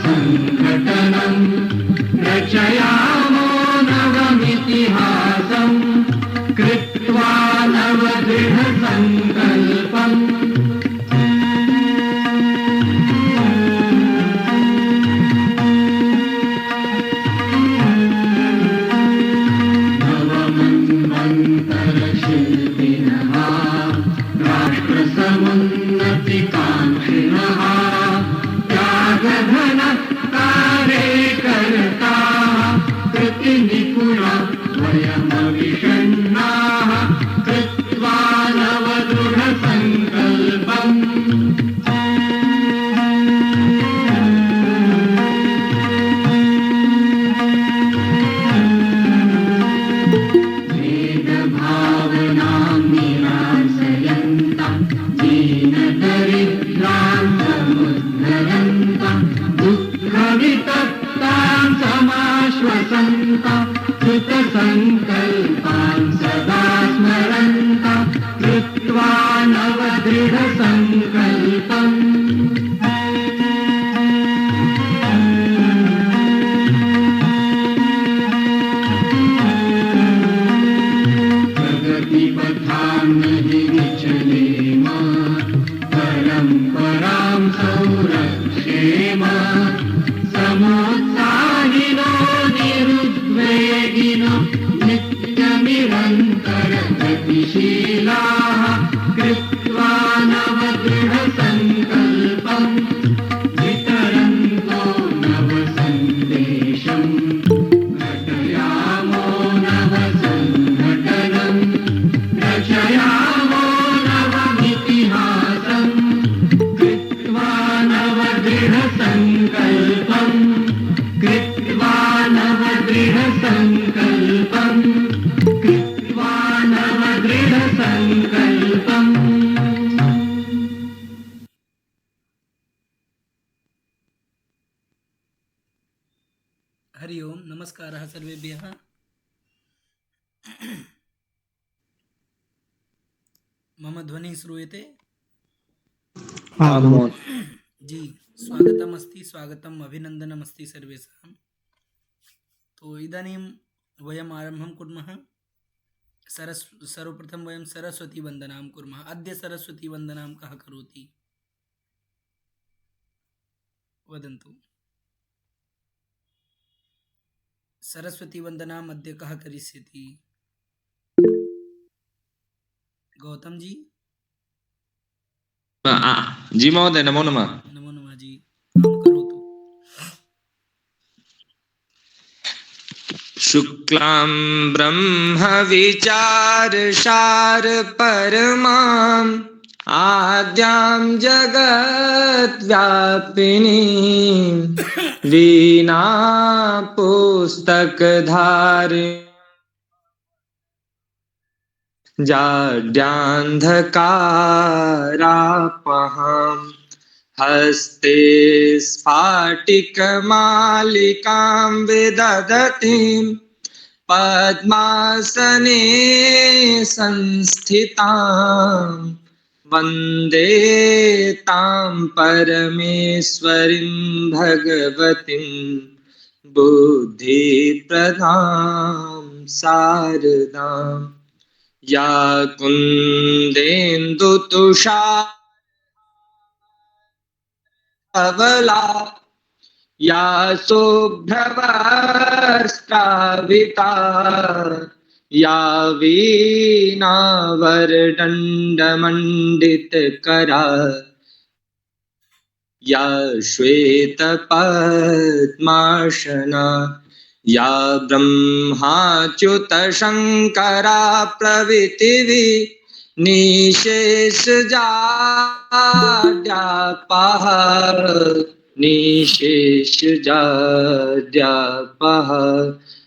संघटनम् रचयामो नवमितिहासम् कृत्वा नवदृढसङ्कल्पम् नवमन्वन्तरशिल्पिनः राष्ट्रसमुन्नतिकाङ्क्षिणः त्यागधनः कार्यकर्ताः कृतिनिपुणा वयमविषण्णाः कृत्वा नवदृढसङ्कल्पम् भेदभावनां निरासयन्तः दीनदरिद्रान् समुद्धरन्तः दुःखवितप्तां समाश्वसन्तः कृतसङ्कल्पान् सदा स्मरन्तः कृत्वा नवदृढसङ्कल्पम् प्रगतिपथां नहि विचलेम परम्परां संरक्षेम समोत्साहिनो निरुद्वेगिनो नित्यनिरन्तरगतिशीलाः कृत्वा नवदृढसङ्कल्पम् वितरन्तो नवसन्देशम् घटयामो नवसङ्घटनम् रचयामो नवमितिहासम् कृत्वा नवदृढसङ्कल्पम् कृत्वा नवदृढसङ्कल्पम् कृत्वा नवदृढसङ्कल्पम्। हरि ओम नमस्कारः सर्वेभ्यः। मम ध्वनिः श्रूयते? जी स्वागतम् अस्ति, स्वागतम् अभिनन्दनम् अस्ति सर्वेषां। तो इदानीं वयम् आरम्भं कुर्मः। सर्वप्रथमं वयं सरस्वती वन्दनां कुर्मः। अद्य सरस्वती वन्दनां कः करोति? वदन्तु। सरस्वती वन्दनाम् अद्य कः करिष्यति? गौतम जी। जी महोदय, नमो नमः। नमो नमः जी, आं करोतु। शुक्लां ब्रह्म विचारसार परमाम् आद्यां जगद्व्यापिनीं वीणा पुस्तकधारि जाड्यान्धकारापहाम् हस्ते स्फाटिकमालिकां विदधतीं पद्मासने संस्थितां वन्दे तां परमेश्वरीं भगवतीं बुद्धिप्रदां शारदाम् या कुन्देन्दुतुषारधवला या शुभ्रवस्त्राविता या वीणावरदण्डमण्डितकरा या श्वेतपद्मासना या ब्रह्माच्युतशङ्करा प्रभृतिः निशेषजाड्यापः निशेषजाड्यापः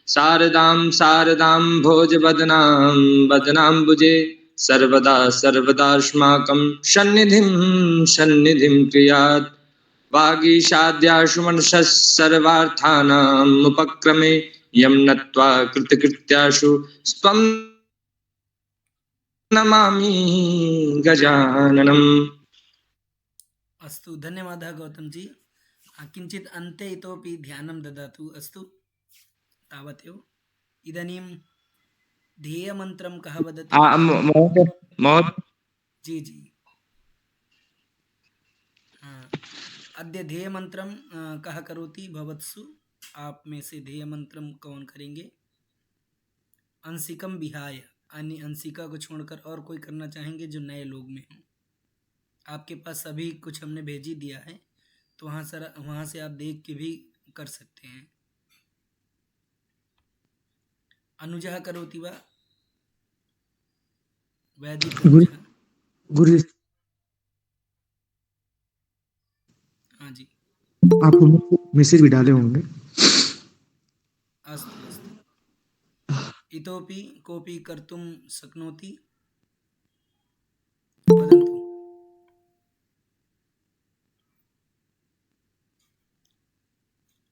शारदां शारदां भोजवदनां वदनाम्बुजे सर्वदा सर्वदास्माकं सन्निधिं सन्निधिं क्रियात् वागीशाद्याशु मनसः सर्वार्थानाम् उपक्रमे यं नत्वा कृतकृत्याशु स्वं नमामि गजाननम्। अस्तु, धन्यवादः गौतम जी। किञ्चित् अन्ते इतोपि ध्यानं ददातु। अस्तु, तावदेव। इदानीं ध्येयमन्त्रं कः वदति? महोदय महोदय जी जी। अद्य ध्येयमन्त्रं कः करोति भवत्सु? आप में से ध्येयमंत्रम कौन करेंगे? अंशिकम विहाय, अन्य अंशिका को छोड़कर और कोई करना चाहेंगे जो नए लोग में हो? आपके पास सभी कुछ हमने भेज ही दिया है, तो वहाँ से आप देख के भी कर सकते हैं। अनुजः करोति वा? वैदिक अनुजः? गुरु हाँ जी। आप मैसेज भी डाले होंगे। अस्तु अस्तु। इतोपि कोऽपि कर्तुं शक्नोति? वदन्तु।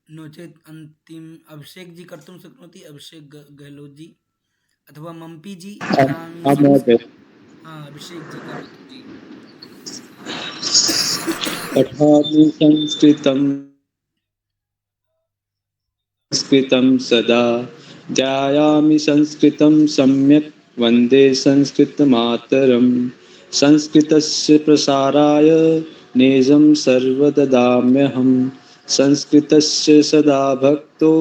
नो चेत् अन्तिम अभिषेक जी कर्तुं शक्नोति, अभिषेक गहलोत जी, अथवा मम्पी जी। महोदय हाँ, अभिषेक जी करोतु जी। पठामि संस्कृतं सदा ध्यायामि संस्कृतं सम्यक् वन्दे संस्कृतमातरं संस्कृतस्य प्रसाराय निजं सर्वददाम्यहं संस्कृतस्य सदा भक्तो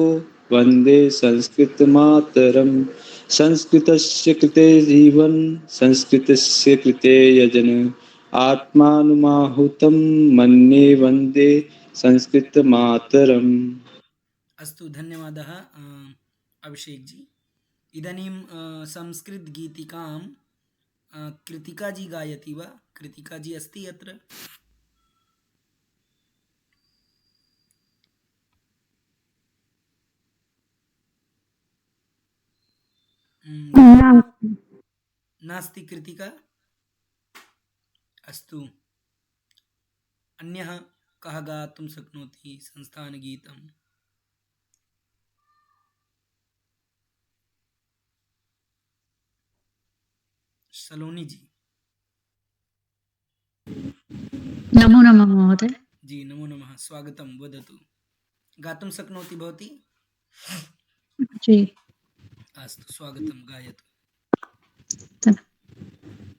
वन्दे संस्कृतमातरं संस्कृतस्य कृते जीवन संस्कृतस्य कृते यजन आत्मानुमाहुतं मन्ये वन्दे संस्कृतमातरम्। अस्तु, धन्यवादः अभिषेक जी। इदानीं संस्कृतगीतिकां कृतिका जी गायति वा? कृतिका जी अस्ति अत्र? नास्ति कृतिका? अस्तु, अन्यः कः गातुं शक्नोति संस्थानगीतं? सलोनी जी। नमो नमः महोदय। जी नमो नमः, स्वागतं। वदतु, गातुं शक्नोति भवती? जी अस्तु, स्वागतं, गायतु।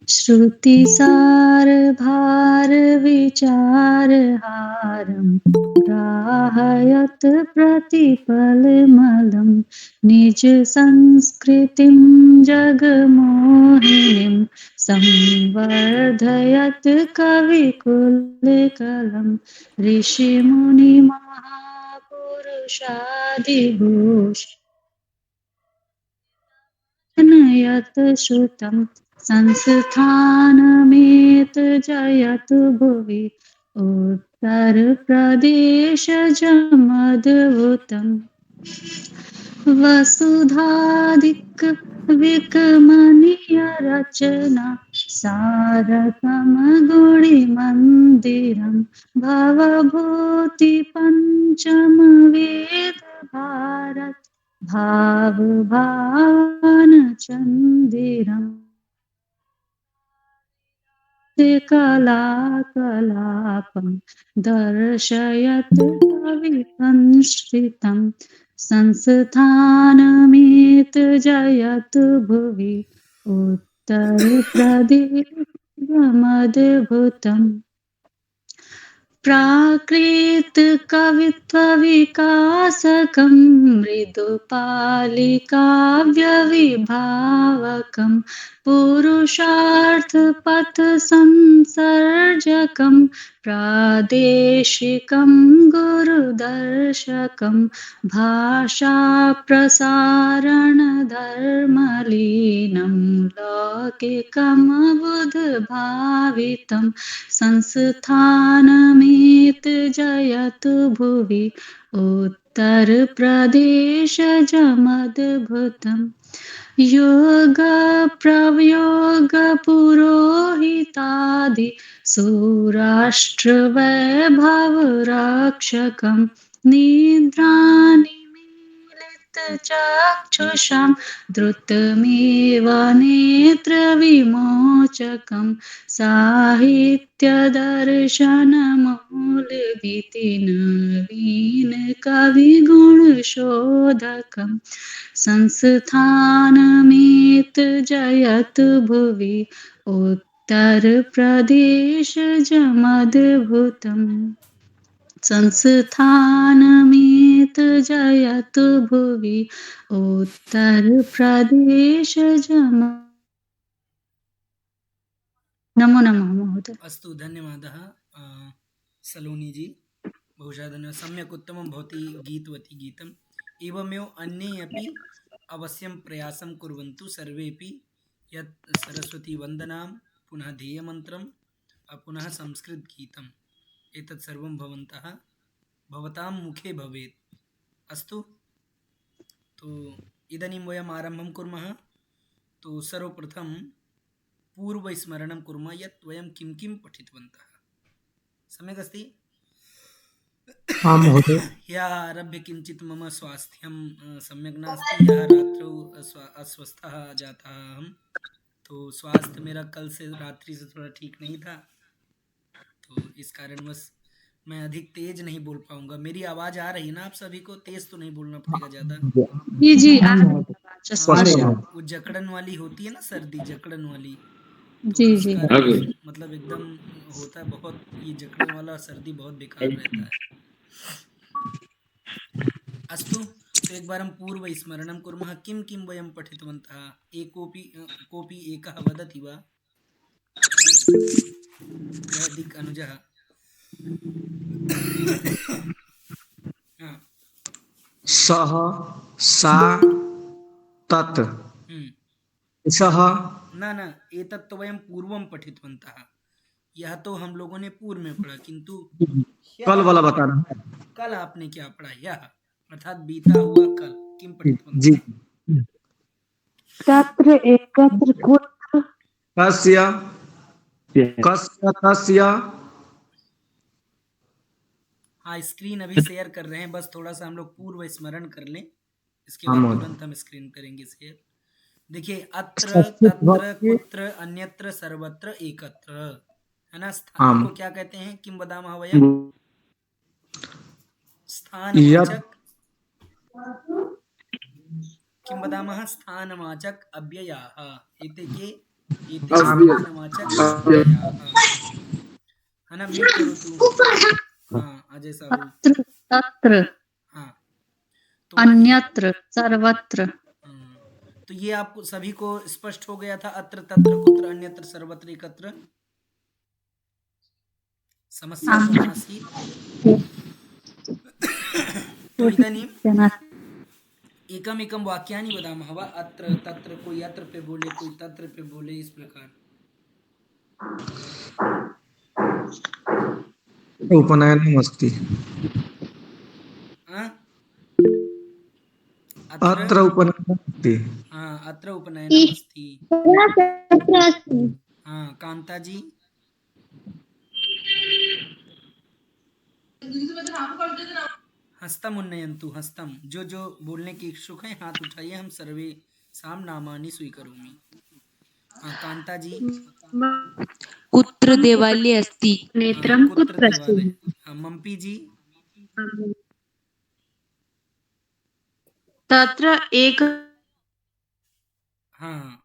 श्रुतिसारभारविचारहारं ग्राहयत् प्रतिपलमलं निजसंस्कृतिं जगमोहिनीं संवर्धयत् कविकुलकलं ऋषिमुनिमहापुरुषादिभूषणं यत् श्रुतं संस्थानमेतजयतु भुवि उत्तरप्रदेशजमद्भुतम् वसुधाधिकविकमनीयरचना सारकमगुणिमन्दिरं भवभूतिपञ्चमवेदभारत भावभावनचन्दिरम् कलाकलापं दर्शयत् कविसंश्रितं संस्थानमेतजयतु भुवि उत्तरप्रदेशमद्भुतम् प्राकृतकवित्वविकासकं मृदुपालिकाव्यविभावकं पुरुषार्थपथसंसर्जकं प्रादेशिकं गुरुदर्शकं भाषाप्रसारणधर्मलीनं लौकिकमबुधभावितं संस्थानमेतजयतु भुवि उत्तरप्रदेशजमद्भुतम् योगप्रयोगपुरोहितादि सुराष्ट्रवैभवरक्षकं निद्रानिमीलितं चक्षुषां धृतमेव नेत्रविमोचकं साहित्यदर्शनमौलिभितिनवीनकविगुणशोधकं संस्थानमेतजयतु भुवि उत्तरप्रदेशजमद्भुतम् संस्थानमेतजयतु भुवि उत्तरप्रदेशजम नमो नमः महोदय। अस्तु धन्यवादः सलोनी जी बहुशः धन्यवादः सम्यक् उत्तमं भवती गीतवती गीतम् एवमेव अन्ये अपि अवश्यं प्रयासं कुर्वन्तु सर्वेपि यत् सरस्वती वन्दनां पुनः ध्येयमन्त्रं पुनः संस्कृतगीतम् एतत् सर्वं भवतां मुखे भवेत् अस्तु तो इदानीं वयम् आरम्भं कुर्मः तो सर्वप्रथम पूर्वस्मरणं कुर्मः यत् वयं किं किं पठितवन्तः सम्यक् अस्ति हाँ महोदय। ह्यः आरभ्य किञ्चित् मम स्वास्थ्यं सम्यक् नास्ति ह्यः रात्रौ अस्वस्थः जातः अहं तो स्वास्थ्य मेरा कल से रात्रि से थोड़ा ठीक नहीं था तो इस कारणवश मैं अधिक तेज नहीं बोल पाऊंगा मेरी आवाज़ आ रही है ना आप सभी को तेज तो नहीं बोलना पड़ेगा ज़्यादा जी जी हाँ, स्पष्ट वो जकड़न वाली होती है ना सर्दी जकड़न वाली तो जी इस जी कारण मतलब एकदम होता है बहुत ये जकड़न वाला सर्दी बहुत बेकार रहता है अस्तु तो एक बार हम पूर्व स्मरणं कुर्मः किं किं वयं पठितवन्तः कोऽपि एकः वदति वा वैदिक अनुजः हाँ सः सा तत् सः न एतत् तो वयं पूर्वं पठितवन्तः यह तो हम लोगों ने पूर्व में पढ़ा किंतु कल वाला बता रहा हूँ। कल आपने क्या पढ़ा यह अर्थात बीता हुआ कल किं पठितवन्तः जी तत्र एकत्र कुत्र कस्य कस्य तस्य हाँ स्क्रीन अभी शेयर कर रहे हैं बस थोड़ा सा हम लोग पूर्व स्मरण कर लें इसके हाँ, बाद महोदय। तुरंत हम स्क्रीन करेंगे शेयर देखिए अत्र संस्कृत तत्र वाक्य कुत्र अन्यत्र सर्वत्र एकत्र है ना स्थान आम। को क्या कहते हैं किं वदामः वयं स्थानवाचक किं वदामः स्थानवाचक अव्ययाः एते के एते स्थानवाचक अव्ययाः है ना म्यूट करोतु हाँ अजय साहब अत्र तत्र हाँ तो अन्यत्र सर्वत्र तो ये आपको सभी को स्पष्ट हो गया था अत्र तत्र कुत्र अन्यत्र सर्वत्र एकत्र समस्या तो नास्ति तो इदानीम् एकमेकं वाक्यानि वदामः वा अत्र तत्र कोई अत्र पे बोले कोई तत्र पे बोले इस प्रकार उपनयनम् अस्ति हाँ? अत्र उपनयनम् अस्ति हाँ अत्र उपनयनम् अस्ति हाँ कांता जी हस्तम उन्नयन्तु हस्तम जो बोलने के इच्छुक हैं हाथ उठाइए हम सर्वे साम नामानि स्वीकरोमि हाँ कांता जी कुत्र देवालय अस्ति नेत्रं कुत्र अस्ति हाँ मम्पी जी तत्र एक हाँ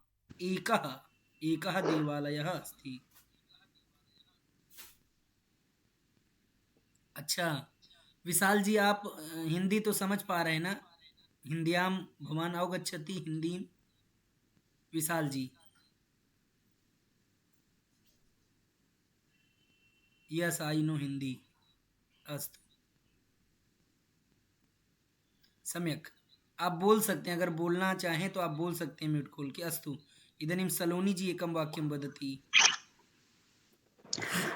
एकः देवालयः अस्ति अच्छा विशाल जी आप हिंदी तो समझ पा रहे हैं ना हिंद्यां भवान अवगच्छति हिंदीं विशाल जी यस आई नो हिंदी अस्तु सम्यक आप बोल सकते हैं अगर बोलना चाहें तो आप बोल सकते हैं म्यूट खोल के अस्तु इदानीं सलोनी जी एकं वाक्यं वदति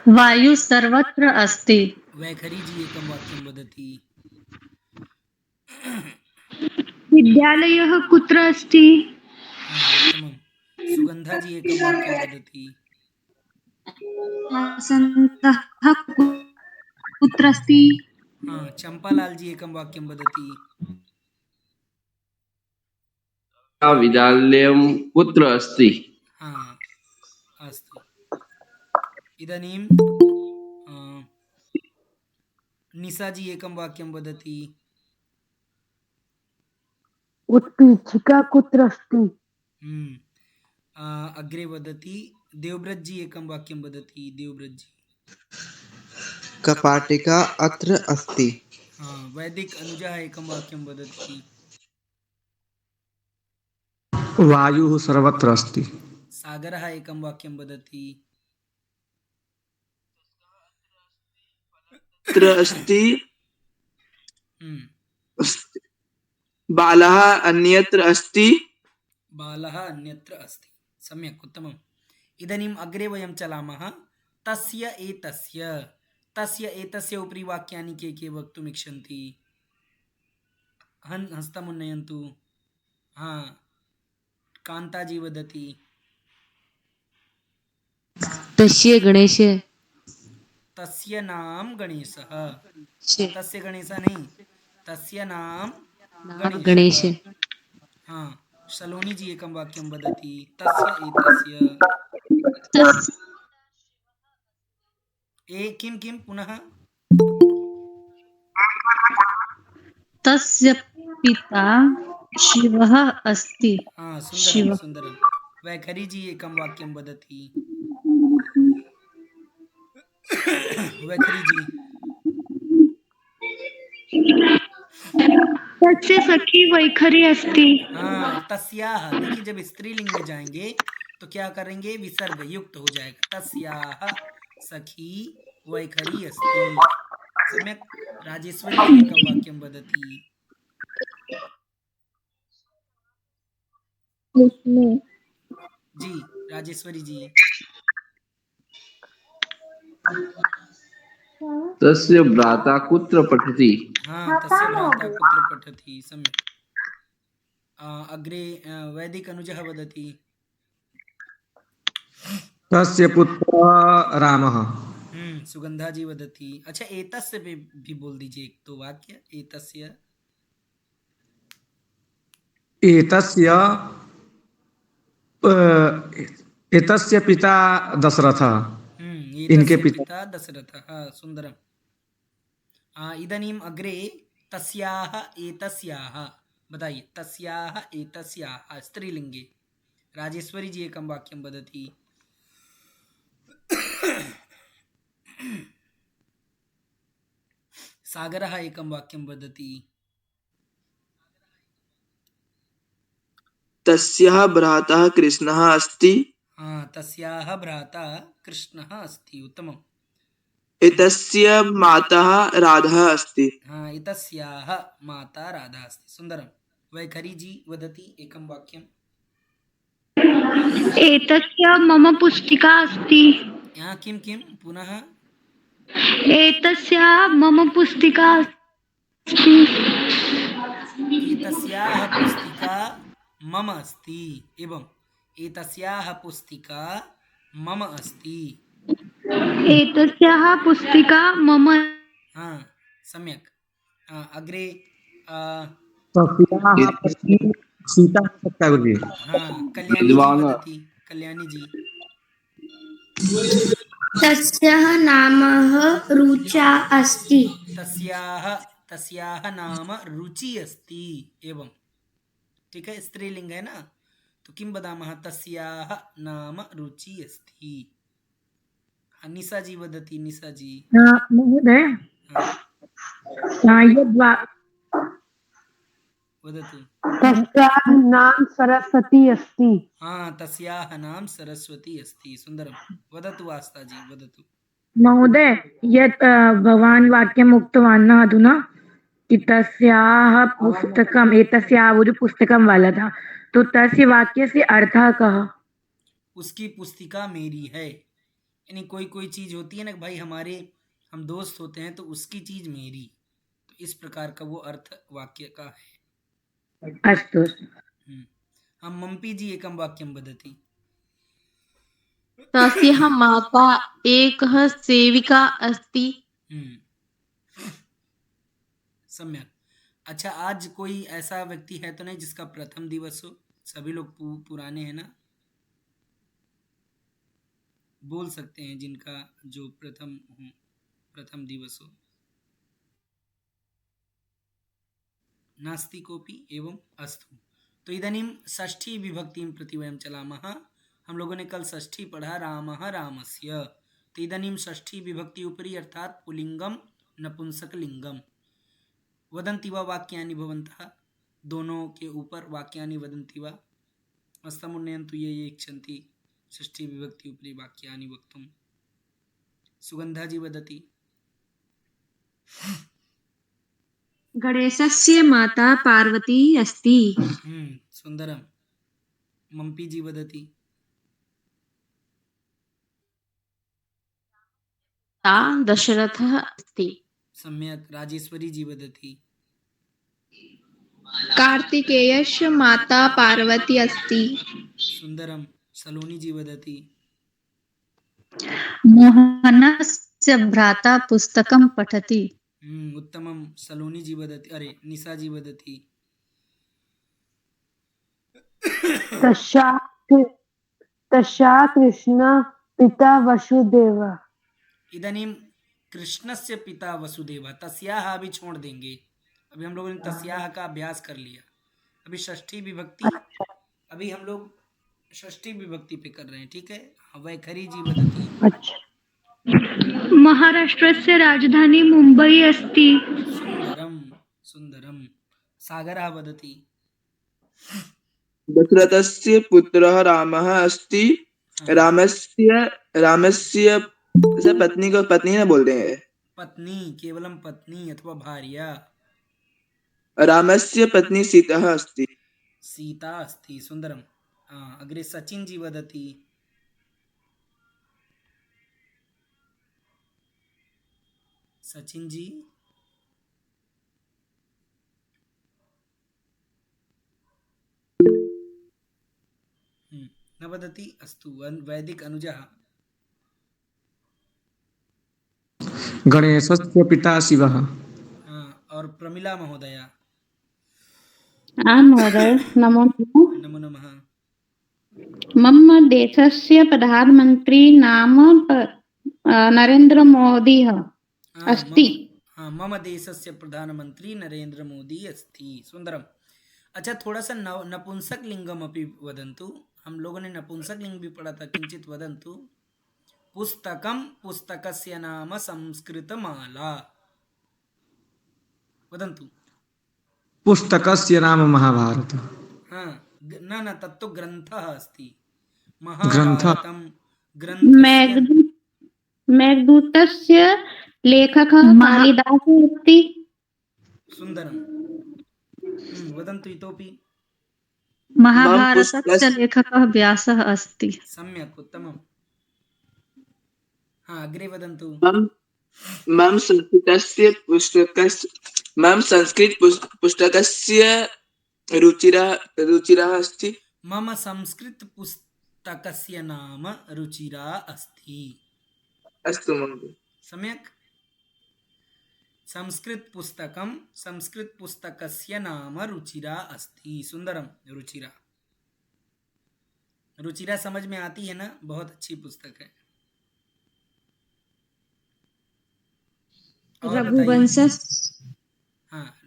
वायु सर्वत्र अस्ति वैखरी जी एकं वाक्यं वदति विद्यालयः कुत्र अस्ति उत्तमं सुगंधा जी एकं वाक्यं वदति वसन्तः कुत्र अस्ति हाँ चंपालाल जी एकं वाक्यं वदति विद्यालयं कुत्र अस्ति? हाँ अस्तु इदानीं निशाजी एकं वाक्यं वदति उत्पीठिका कुत्र अस्ति? अग्रे वदति देवव्रतजी एकं वाक्यं वदति देवव्रतजी कपाटिका अत्र अस्ति। वैदिक अनुजः एकं वाक्यं वदति वायुः सर्वत्र अस्ति। सागरः एकं वाक्यं वदति अत्र अस्ति। हम्म, बालः अन्यत्र अस्ति। बालः अन्यत्र अस्ति सम्यक् उत्तमम् इदानीम् अग्रे वयं चलामः तस्य एतस्य उपरि वाक्यानि के वक्तुम् इच्छन्ति हस्तमुन्नयन्तु कान्ताजी वदति तस्य गणेश तस्य नाम गणेशः से तस्य गणेशः नहीं तस्य नाम नाम गणेश हाँ सलोनी जी एकं वाक्यं वदति तस्य एतस्य किं पुनः तस्य पिता शिवः अस्ति। हाँ शिव सुन्दरं वैखरी जी एकं वाक्यं वदति वैखरी जी तस्य सखी वैखरी अस्ति। हाँ तस्याह देखिए जब स्त्रीलिंग में जाएंगे तो क्या करेंगे विसर्ग युक्त हो जाएगा तस्याह सखी वैखरी अस्ति सम्यक् राजेश्वरी जी एकं वाक्यं वदति जी राजेश्वरी जी तस्य भ्राता कुत्र पठति? हाँ तस्य भ्राता कुत्र पठति सम्यक् अग्रे वैदिक अनुजः वदति तस्य पुत्रः रामः। सुगंधा जी वदति अच्छा एतस्य भी बोल दीजिए एक तो वाक्य एतस्य पिता दशरथः। इनके पिता दशरथः सुन्दरम् इदानीम् अग्रे तस्याः एतस्याः बताइए तस्याः एतस्याः स्त्रीलिंगे राजेश्वरी जी एकं वाक्यं वदति सागरः एकं वाक्यं वदति तस्याः भ्राता कृष्णः अस्ति। तस्याः भ्राता कृष्णः अस्ति उत्तमम् एतस्य माता राधा अस्ति। एतस्याः माता राधा अस्ति सुन्दरं वैखरी जी वदति एकं वाक्यम् एतस्य मम पुस्तिका अस्ति। किं पुनः एतस्य मम पुस्तिका अस्ति। एतस्याः पुस्तिका मम अस्ति एवं एतस्याः पुस्तिका मम अस्ति एतस्याः पुस्तिका मम सम्यक् अग्रे सीता सकता है जी। कल्याणी जी वदति कल्याणी जी तस्याः नाम रुचा अस्ति। तस्याः नाम रुचि अस्ति एवं ठीक है स्त्रीलिंग है ना तो किं वदामः तस्याः नाम रुचि अस्ति निशा जी वदति निशा जी महोदय वदतु तस्याः नाम सरस्वती अस्ति। तस्याः नाम सरस्वती अस्ति सुन्दरं वदतु आस्था जी वदतु महोदय यत् भवान् वाक्यम् उक्तवान् न अधुना कि तस्याः पुस्तकम् एतस्याः पुस्तकं वाला था तो तस्य वाक्यस्य अर्थः कः? उसकी पुस्तिका मेरी है यानी कोई चीज होती है ना भाई हम दोस्त होते हैं तो उसकी चीज मेरी तो इस प्रकार का वो अर्थ वाक्य का है अस्तु हम मम्पी जी एकं वाक्यं वदति तस्याः माता एकः सेविका अस्ति। सम्यक अच्छा आज कोई ऐसा व्यक्ति है तो नहीं जिसका प्रथम दिवस हो सभी लोग पुराने हैं ना, बोल सकते हैं जिनका जो प्रथम दिवस हो। नास्ति कोपि एवं अस्तु। तो इदानीं षष्ठी विभक्तिं प्रति वयं चलामः। हम लोगों ने कल षष्ठी पढ़ा रामः रामस्य। तो इदानीं षष्ठी विभक्ति उपरि अर्थात पुल्लिंगम नपुंसकलिंगम वदन्ति वा वाक्यानि भवन्तः, दोनों के ऊपर वाक्यानि वदन्ति वा? हस्तमुन्नयन्तु ये इच्छन्ति षष्ठी विभक्ति उपरि वाक्यानि वक्तुं। सुगन्धा जी वदति। गणेशस्य माता पार्वती अस्ति। सुन्दरं। मम्पी जी वदति। दशरथः अस्ति। सम्यक्। राजेश्वरी जी वदति। कार्तिकेयस्य माता पार्वती अस्ति। सुन्दरं। सलोनी जी वदति। मोहनस्य भ्राता पुस्तकं पठति। उत्तमं। सलोनी जी वदति। अरे निशा जी वदति। तस्या कृष्ण पिता वसुदेव। इदानीं कृष्णस्य पिता वसुदेव, तस्याः अभी छोड़ देंगे। अभी हम लोगों ने तस्याः का अभ्यास कर लिया। अभी षष्ठी विभक्ति, अभी हम लोग षष्ठी विभक्ति पे कर रहे हैं, ठीक है। वैखरी जी वदति। अच्छा। महाराष्ट्रस्य राजधानी मुंबई अस्ति। सुन्दरं सुन्दरं। सागरः वदति। दशरथस्य पुत्रः रामः अस्ति। रामस्य पत्नी को पत्नी न बोलते हैं। पत्नी, केवलम पत्नी अथवा भार्या। रामस्य पत्नी सीता अस्ति। सीता अस्ति। सुन्दरम्। अग्रे सचिन जी वदति। सचिन जी। न वदति। अस्तु। वैदिक अनुजः। गणेशस्य पिता शिवः। और प्रमिला महोदया। आं महोदय, नमो नमः। नमो नमः। मम देशस्य प्रधानमन्त्री नाम नरेन्द्र मोदी अस्ति। मम देशस्य प्रधानमन्त्री नरेन्द्र मोदी अस्ति। सुन्दरम्। अच्छा, थोड़ा सा नपुंसक लिंगम अपि वदन्तु। हम लोगों ने नपुंसक लिंग भी पढ़ा था, किंचित वदन्तु। पुस्तकम, पुस्तकस्य नाम संस्कृतमाला। वदन्तु। पुस्तकस्य नाम महाभारत। न तत्तु ग्रन्थः अस्ति। ग्रन्थः। ग्रन्थस्य मेघदूतस्य लेखकः कालिदासः अस्ति। सुन्दरं। वदन्तु इतोपि। महाभारतस्य लेखकः व्यासः अस्ति। सम्यक्, उत्तमम्। अग्रे वदन्तु। मम संस्कृत पुस्तकस्य रुचिरः अस्ति। मम संस्कृत पुस्तकस्य नाम रुचिरा अस्ति। अस्तु महोदय। सम्यक्। संस्कृत पुस्तकस्य नाम रुचिरा अस्ति। सुन्दरं। रुचिरा। रुचिरा समझ में आती है ना? बहुत अच्छी पुस्तक है।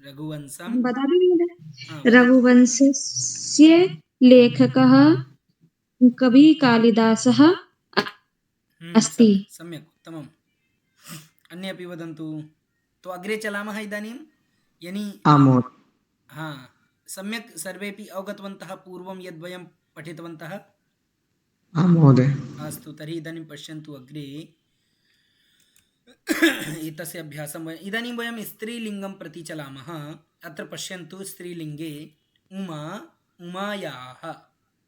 रघुवंशम बता दीजिए। रघुवंशस्य लेखकः कवि कालिदासः अस्ति। सम्यक्, उत्तमम्। अन्ये अपि वदन्तु। तो अग्रे चलामः इदानीं। यानी सम्यक् सर्वेपि अवगतवन्तः पूर्वं यद्वयं पठितवन्तः। महोदय। अस्तु, तर्हि इदानीं पश्यन्तु अग्रे। एतस्य अभ्यासं इदानीं वयं स्त्रीलिङ्गं प्रति चलामः। अत्र पश्यन्तु, स्त्रीलिङ्गे उमा, उमायाः।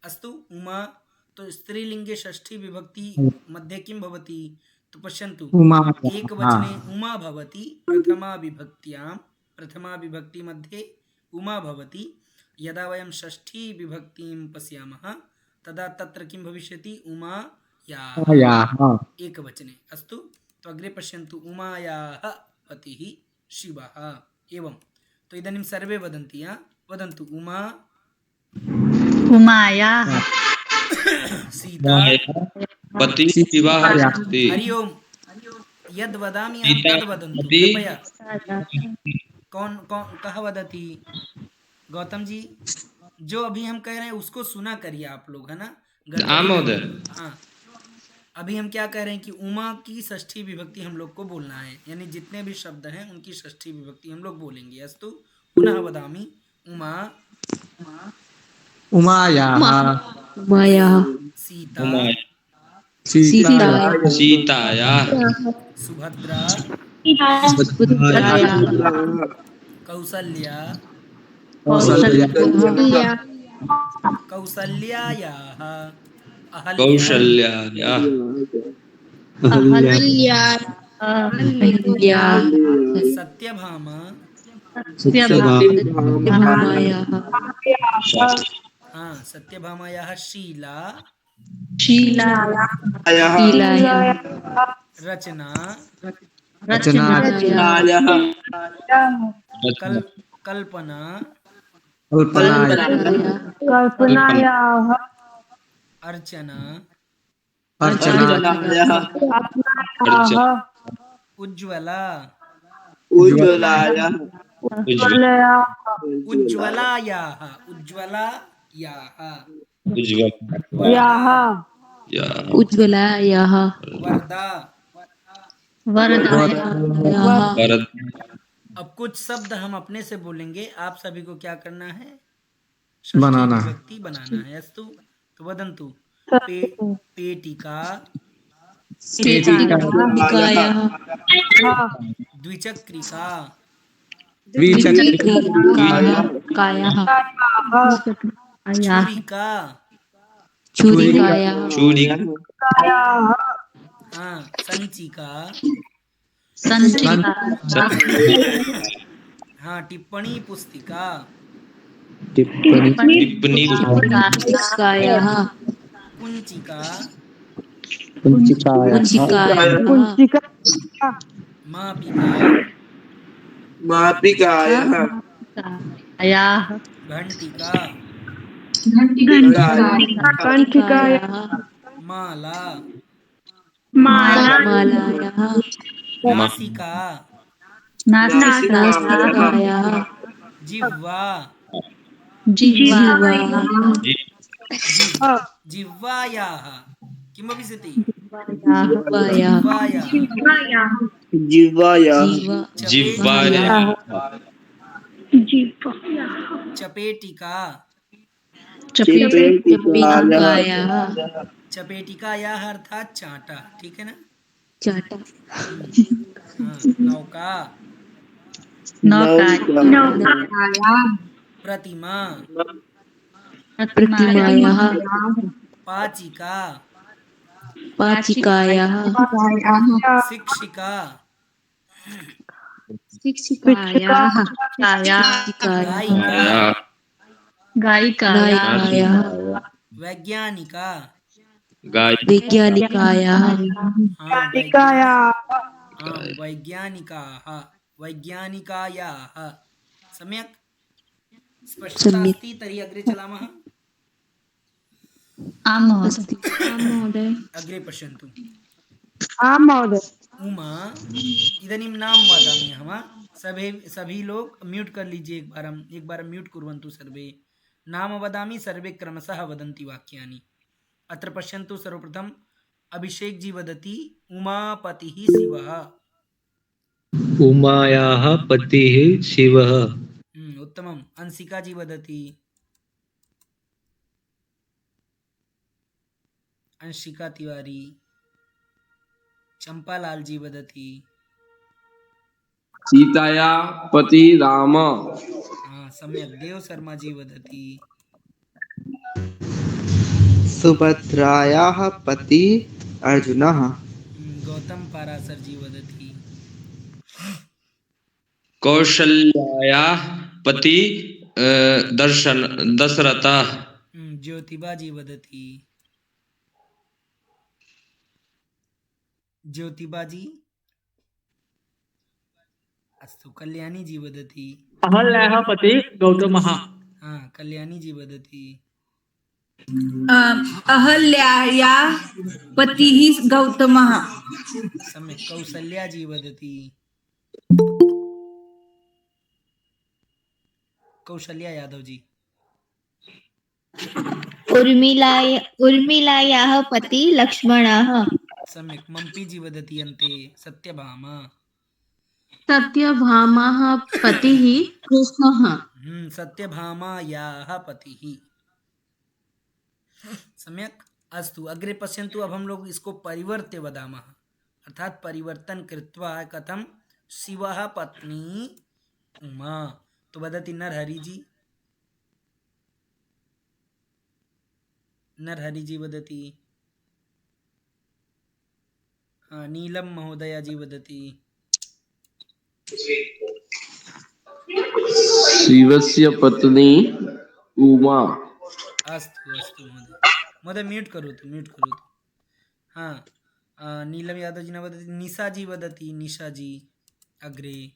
अस्तु, उमा। तो स्त्रीलिङ्गे षष्ठी विभक्ति मध्ये किं भवति? तो पश्यन्तु, एकवचने उमा भवति। प्रथमा विभक्ति मध्ये उमा भवति। यदा वयं षष्ठी विभक्तिं पश्यामः तदा तत्र किं भविष्यति? उमायाः एकवचने। अस्तु, तो अग्रे पश्यन्तु। उमायाः पतिः शिवः। एवं। तो इदानीं सर्वे वदन्ति। वदन्तु। उमा उमायाः सीता पति शिवः अस्ति। हरि ओम। यद वदामि अहं सीता तद वदन्तु पति कृपया। कौन कौन कह वदति? गौतम जी, जो अभी हम कह रहे हैं उसको सुना करिए आप लोग, है ना? हाँ गड़बड़ी महोदय। हाँ, अभी हम क्या कह रहे हैं कि उमा की षष्ठी विभक्ति हम लोग को बोलना है, यानी जितने भी शब्द हैं उनकी षष्ठी विभक्ति हम लोग बोलेंगे। अस्तु, पुनः वदामि। उमा उमायाः उमायाः सीता सीतायाः सीतायाः सुभद्रा पुत्रायाः कौसल्या कौसल्या कौसल्यायाः अहल्या कौशल्यायाः अहल्यायाः सत्यभामा सत्यभामायाः हाँ, सत्यभामायाः शीला शीलायाः रचना रचनायाः कल्पना कल्पनायाः अर्चना अर्चनायाः उज्ज्वला उज्ज्वलायाः उज्ज्वलायाः उज्ज्वलायाः वरदा। वरदायाः अब कुछ शब्द हम अपने से बोलेंगे, आप सभी को क्या करना है? बनाना है। व्यक्ति बनाना है। अस्तु, तो वदन्तु। पेटिका पेटिकायाः द्विचक्रिका द्विचक्रिकायाः छुरिका छुरिकायाः हाँ, संचिका हाँ, टिप्पणी पुस्तिका टिप्पणी पुस्तिकायाः कुंचिका कुञ्चिकायाः मापिकायाः घंटिका घंटिकायाः माला मालायाः नासिका नासिकायाः जिह्वा जिह्वायाः किमपि सति जिह्वायाः जिह्वायाः चपेटिका चपेटिकायाः अर्थात चाटा। ठीक है ना? चाटा हाँ, नौका प्रतिमा प्रतिमायाः पाचिका पाचिकायाः शिक्षिका शिक्षिकायाः गायिकायाः वैज्ञानिका वैज्ञानिकायाः हाँ, वैज्ञानिकायाः सम्यक् स्पष्टता अस्ति। तर्हि अग्रे चलामः। आं महोदय। अग्रे पश्यन्तु। आं महोदय। उमा इदानीं नाम वदामि अहं। सभी लोग म्यूट कर लीजिए। एक बार म्यूट कुर्वन्तु सर्वे। नाम वदामि, सर्वे क्रमशः वदन्ति वाक्यानि। अत्र पश्यन्तु। सर्वप्रथम अभिषेक जी वदति उमापतिः शिवः। उमायाः पतिः शिवः। उत्तमम्। अंशिका जी वदति। अंशिका तिवारी। चंपालाल जी वदति। सीताया पति राम। हाँ, सम्यक। देव शर्मा जी वदति। सुभद्रायाः पति अर्जुनः। गौतम पाराशर जी वदति। कौशल्यायाः पति दशरथः। ज्योतिबा जी वदति। ज्योतिबा जी। अस्तु। कल्याणी जी वदति। अहल्यायाः पति गौतमः। हाँ, कल्याणी जी वदति। अहल्याया पतिः गौतमः। सम्यक्। कौसल्या जी वदति। कौशल्या यादव जी। उर्मिलायाः पति लक्ष्मणः। सम्यक्। मम्पी जी वदति अन्ते। सत्यभामा। सत्यभामाः पतिः कृष्णः। सत्यभामायाः पतिः। सम्यक्। अस्तु, अग्रे पश्यन्तु। अब हम लोग इसको परिवर्त्य वदामः, अर्थात परिवर्तन कृत्वा कथं शिवः पत्नी उमा। तो वदति नरहरि जी। नरहरि जी वदति। नीलम महोदया जी वदति। शिवस्य पत्नी उमा। अस्तु अस्तु महोदय। महोदय म्यूट करोतु, म्यूट करोतु। हाँ, नीलम यादव जी न वदति। निशा जी वदति। निशा जी अग्रे।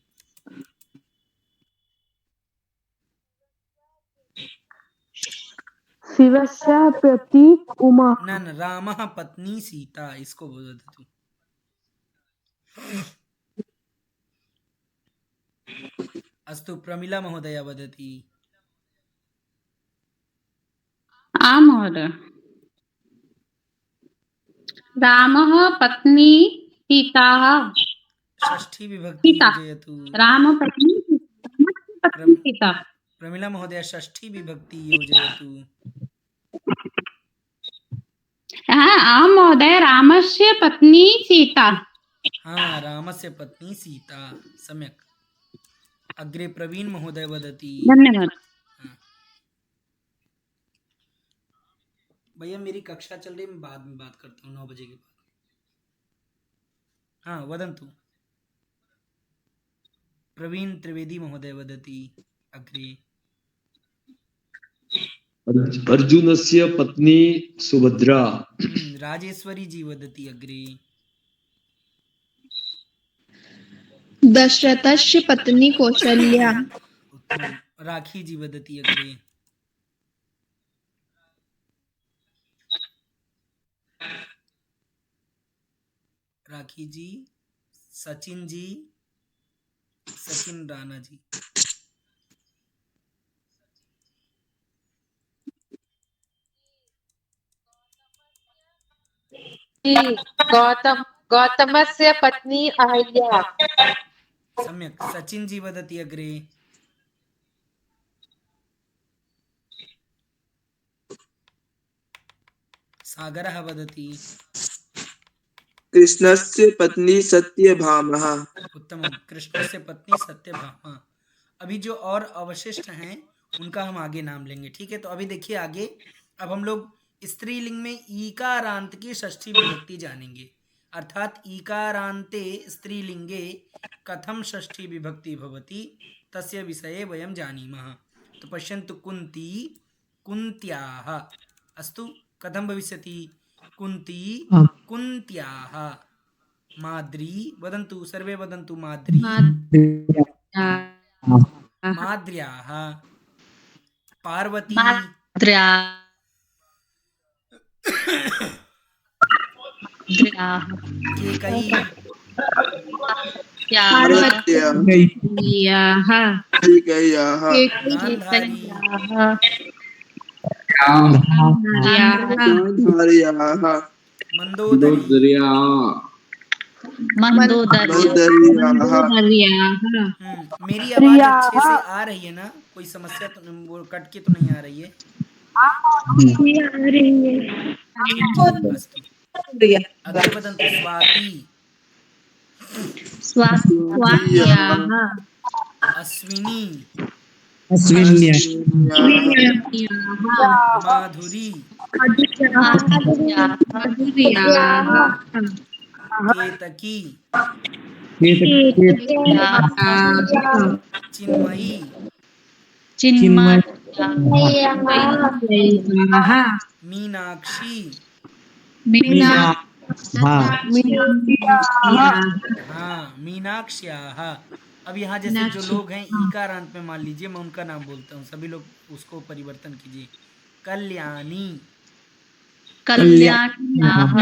शिवस्य प्रति उमा। न रामः पत्नी सीता, इसको वदतु। अस्तु, प्रमिला महोदया वदति। आम् महोदय। रामः पत्नी सीताः। षष्ठी विभक्ति योजयतु। रामपत्नी सीता। प्रमिला महोदया षष्ठी विभक्ति योजयतु। आम् महोदय। रामस्य पत्नी सीता। हाँ, रामस्य पत्नी सीता। सम्यक्। अग्रे प्रवीण महोदय वदति। धन्यवाद। हाँ। भैया मेरी कक्षा चल रही है, मैं बाद में बात करता हूँ 9 बजे के बाद। हाँ, वदन्तु। प्रवीण त्रिवेदी महोदय वदति। अग्रे। अर्जुनस्य पत्नी सुभद्रा। राजेश्वरी जी वदति। अग्रे। दशरथस्य पत्नी कौशल्या। उत्तमम्। राखी जी वदति। अग्रे। राखी जी। सचिन जी। सचिन राणा जी। गौतमस्य पत्नी अहल्या। सम्यक्। सचिन जी वदति। अग्रे। सागरः वदति। कृष्णस्य पत्नी सत्यभामा। उत्तमम्। कृष्णस्य पत्नी सत्यभामा। अभी जो और अवशिष्ट हैं उनका हम आगे नाम लेंगे, ठीक है। तो अभी देखिए आगे। अब हम लोग स्त्रीलिंग में ईकारांत की षष्ठी विभक्ति जानेंगे, अर्थात ईकारान्ते स्त्रीलिंगे कथं षष्ठी विभक्ति भवति तस्य विषये वयं जानीमः। तो पश्यन्तु। कुन्ती कुन्त्याः। अस्तु, कथं भविष्यति? कुन्ती कुन्त्याः। माद्री वदन्तु, सर्वे वदन्तु। माद्री माद्र्याः। पार्वती केकयी गान्धारी मंदोदरी मेरी आवाज अच्छे से आ रही है ना? कोई समस्या तो वो कट के तो नहीं आ रही है? अस्तु। अग्रे वदन्तु। स्वाति अश्विनी माधुरी केतकी चिन्मयी मीनाक्षी हाँ, मीनाक्ष्याः। अब यहाँ जैसे जो लोग हैं ईकारांत में, मान लीजिए मैं उनका नाम बोलता हूँ, सभी लोग उसको परिवर्तन कीजिए। कल्याणी। कल्याण्याः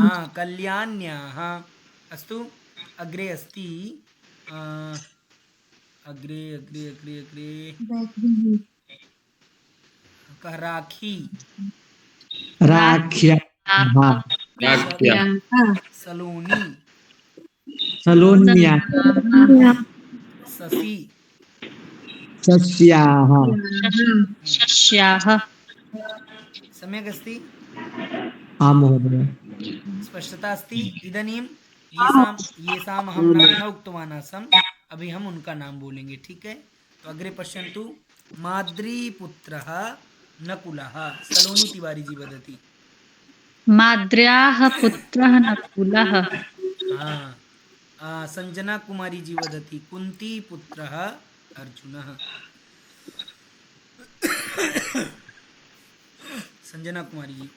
हाँ, कल्याण्याः। अस्तु, अग्रे अस्ति अग्रे अग्रे अग्रे अग्रे कः राखी। राख्याः सलोनी। सलोन्याः शशि। सस्याः शस्याः सम्यक् अस्ति, आं महोदय। स्पष्टता अस्ति। इदानीं येषाम् अहं नाम न उक्तवान् आसम्, अभी हम उनका नाम बोलेंगे, ठीक है। तो अग्रे पश्यन्तु। माद्रीपुत्रः नकुलः। सलोनी तिवारी जी वदति। माद्र्याः पुत्रः नकुलः हाँ, संजना कुमारी जी वदति कुंती पुत्रः अर्जुनः। संजना कुमारी जी।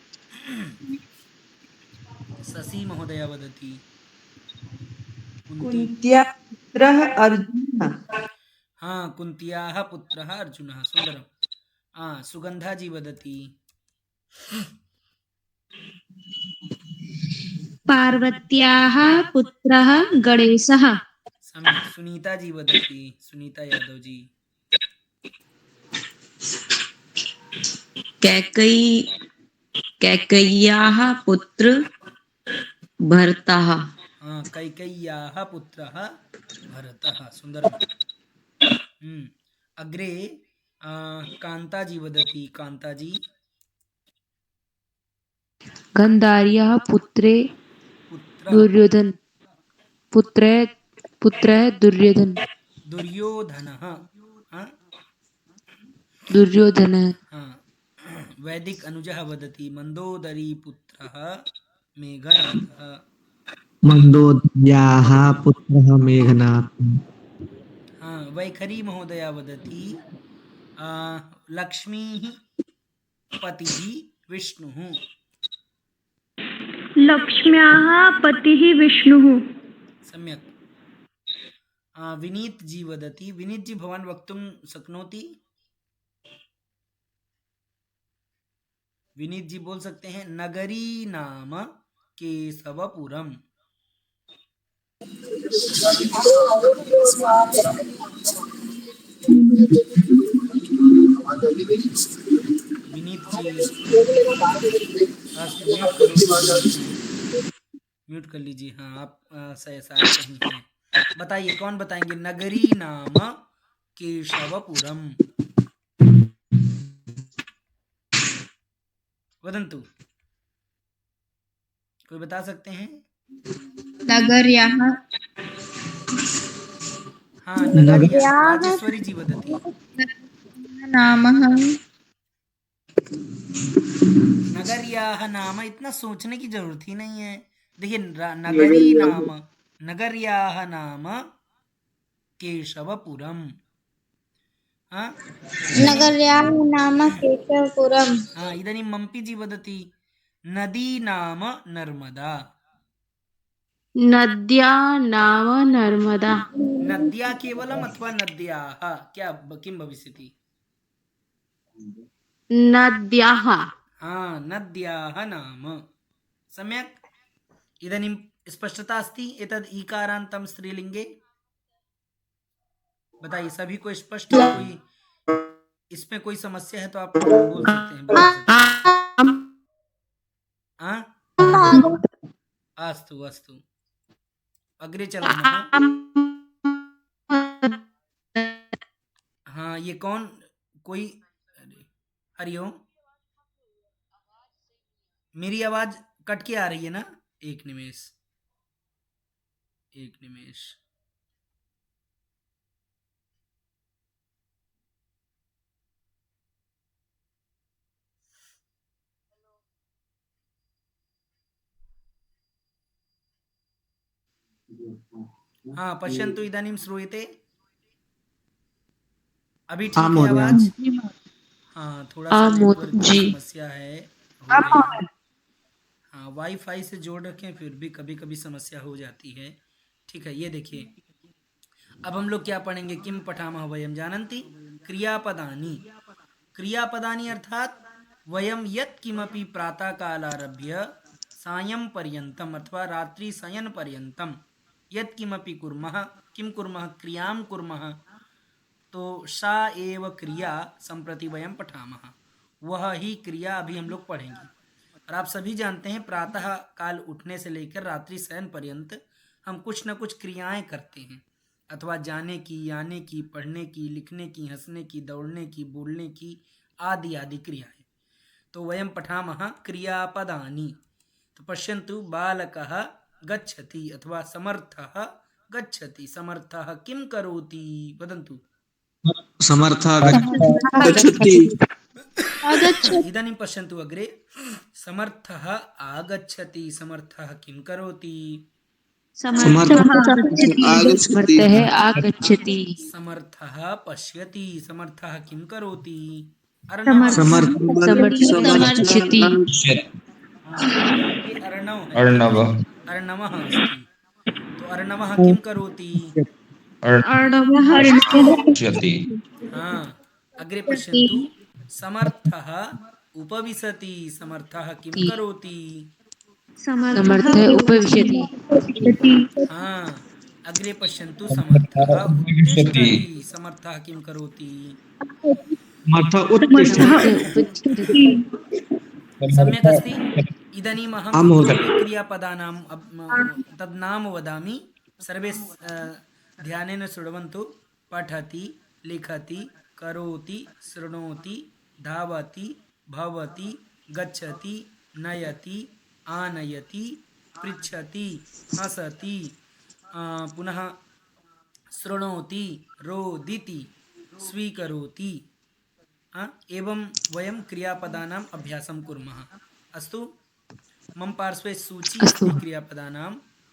शशि महोदया वदति कुन्त्यापुत्रः अर्जुनः। हाँ, कुन्त्याः पुत्रः अर्जुनः, सुन्दरम्। सुगन्धा जी वदति पार्वत्याः पुत्रः गणेशः सम्यक्। सुनीता जी वदति, सुनीता यादव जी। कैकेय्याः पुत्र भरतः। हाँ, कैकेय्याः पुत्रः भरतः, सुन्दरम्। अग्रे कान्ता जी वदति, कान्ता जी। गान्धार्याः पुत्रे दुर्योधन पुत्रः दुर्योधन। दुर्योधनः। दुर्योधनः। हाँ, वैदिक अनुजः वदति मन्दोदरी पुत्रः मेघनाथः। मन्दोदर्याः पुत्रः मेघनाथः। हाँ, वैखरी महोदया वदति लक्ष्मीः पतिः विष्णुः। लक्ष्म्याः पतिः विष्णुः। सम्यक्। विनीत जी वदति, विनीत जी भवान् वक्तुं शक्नोति? विनीत जी बोल सकते हैं। नगरी नाम केशवपुरम। विनीत जी म्यूट करो, म्यूट कर लीजिए। हाँ, आप शायद सही हैं। बताइए, कौन बताएंगे? नगरी नाम केशवपुरम। वदन्तु, कोई बता सकते हैं? नगर्याः। हाँ, नगर्याः। राजेश्वरी जी वदति नामः। नगर्याः नाम, इतना सोचने की जरूरत ही नहीं है। देखिए, नगरी नाम, नगर्याः नाम केशवपुरम। नगर्याः नाम केशवपुरम्। इदानीं मम्पी जी वदति नदी नाम नर्मदा। नद्या नाम नर्मदा। नद्या केवलम् अथवा नद्याः, क्या किं भविष्यति? नद्याः। हाँ, नद्याः नाम। सम्यक्। इदानीं स्पष्टता अस्ति एतद् ईकारान्तं स्त्रीलिङ्गे? बताइए, सभी को स्पष्ट है? कोई इसमें कोई समस्या है तो आप बोल सकते हैं, बता सकते हैं। अस्तु अस्तु, अग्रे चलामः। हाँ, ये कौन, कोई? हरिओम, मेरी आवाज कट के आ रही है ना? एक निमेष। हाँ, पश्यन्तु, इदानीं श्रूयते? अभी ठीक है आवाज? हाँ, थोड़ा सा नेटवर्क की समस्या है। हाँ, वाईफाई से जोड़ रखें, फिर भी कभी कभी समस्या हो जाती है। ठीक है, ये देखिए, अब हम लोग क्या पढ़ेंगे? किम पठामः वयम जानन्ति? क्रियापदानि। क्रियापदानि अर्थात वयं यत् किमपि प्रातःकालारभ्य सायं पर्यन्तम् अथवा रात्रि शयन पर्यन्तं यत् किमपि कुर्मः, किं कुर्मः, क्रियां कुर्मः, तो सा एव क्रिया संप्रति वयं पठामः, वह ही क्रिया अभी हम लोग पढ़ेंगे। और आप सभी जानते हैं प्रातः काल उठने से लेकर रात्रि शयन पर्यंत हम कुछ न कुछ क्रियाएं करते हैं, अथवा जाने की, आने की, पढ़ने की, लिखने की, हंसने की, दौड़ने की, बोलने की आदि आदि क्रियाएं। तो वयं पठामः क्रियापदानि। तो पश्यन्तु, बालकः गच्छति अथवा समर्थः गच्छति। समर्थः किं करोति वदन्तु। समर्थः गच्छति इदानीं पश्यन्तु अग्रे। समर्थः आगच्छति। समर्थः किं करोति? समर्थः आगच्छति समर्थः पश्यति। समर्थः किं करोति? समर्च्छति अर्णवः अस्ति। तो अर्णवः किं करोति? हाँ, अग्रे पश्यन्तु। समर्थः उपविशति। समर्थः किं करोति? समर्थः उपविशति हाँ, अग्रे पश्यन्तु। समर्थः उत्तिष्ठति। समर्थः किं करोति? सम्यक् अस्ति। इदानीम् अहं क्रियापदानां तद् नाम वदामि, सर्वे ध्यानेन शृण्वन्तु। पठति, लिखति, करोति, शृणोति, धावति, भवति, गच्छति, नयति, आनयति, पृच्छति, हसति, पुनः शृणोति, रोदिति, स्वीकरोति। एवं वयं क्रियापदानाम् अभ्यासं कुर्मः। अस्तु, मम पार्श्वे सूची अस्ति क्रियापदानां।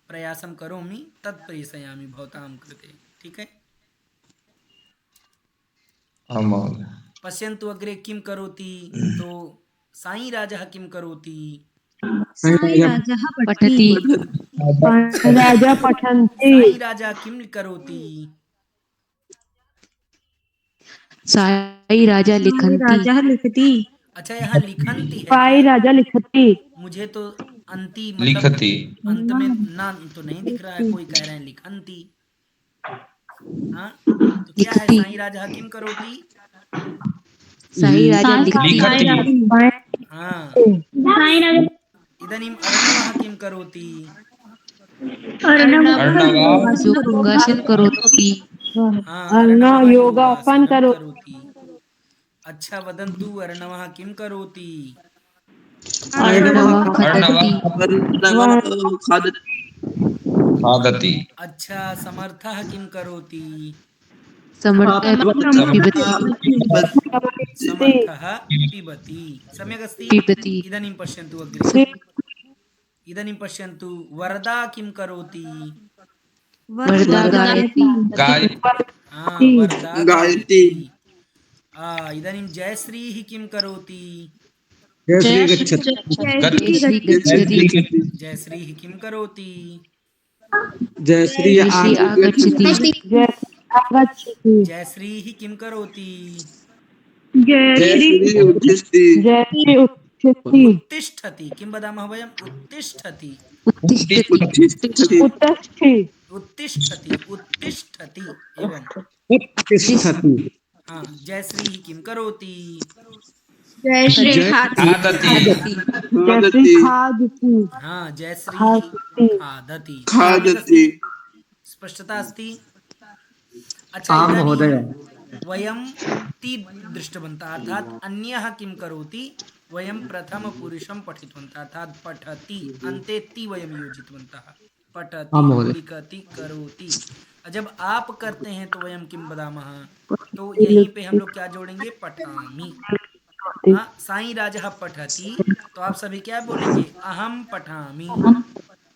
प्रयासं करोमि, तत् प्रेषयामि भवतां कृते। ठीक है। पश्यन्तु अग्रे किं करोति। तो साई राजः किं करोति? पठति राजा पठन्ति। साई राजा किं करोति? साई राजा लिखन्ति अच्छा, यहाँ लिखन्ति है। साई राजा लिखति। मुझे तो अंति मतलब अंत में ना तो नहीं दिख रहा है। कोई कह रहे हैं लिखन्ति। हाँ, तो क्या है? साई राजा किं करोति? साई राजा लिखति। हाँ, इदानीम् अर्णवः किं करोति? योगासन करोति। हाँ, अर्णवः योगासनं करोति। अच्छा, वदन्तु, अर्णवः किं करोति? खादति। अच्छा, समर्थः किं करोति? समर्थः पिबति। सम्यक् अस्ति। पिबति। इदानीं पश्यन्तु अग्रे। इदानीं पश्यन्तु, वरदा किं करोति? वरदा गायति। हाँ, वरदा गायति। इदानीं जयश्रीः किं करोति? जयश्रीः किं करोति? जयश्री आगच्छति। जयश्रीः किं करोति? उत्तिष्ठति। किं वदामः वयं? उत्तिष्ठति। उत्तिष्ठति एवं। हाँ, जयश्रीः किं करोति? हाँ, जयश्री खादति। स्पष्टता अस्ति। अच्छा, वयं ति दृष्टवन्तः, अर्थात अन्यः किं करोति? वयं प्रथमपुरुषं पठितवन्तः, अर्थात पठति, अन्ते ति वयं योजितवन्तः। पठति, लिखति, करोति। जब आप करते हैं तो वयं किं वदामः? तो यहीं पे हम लोग क्या जोड़ेंगे? पठामि। हाँ, साई राजः पठति, तो आप सभी क्या बोलेंगे? अहम पठामि।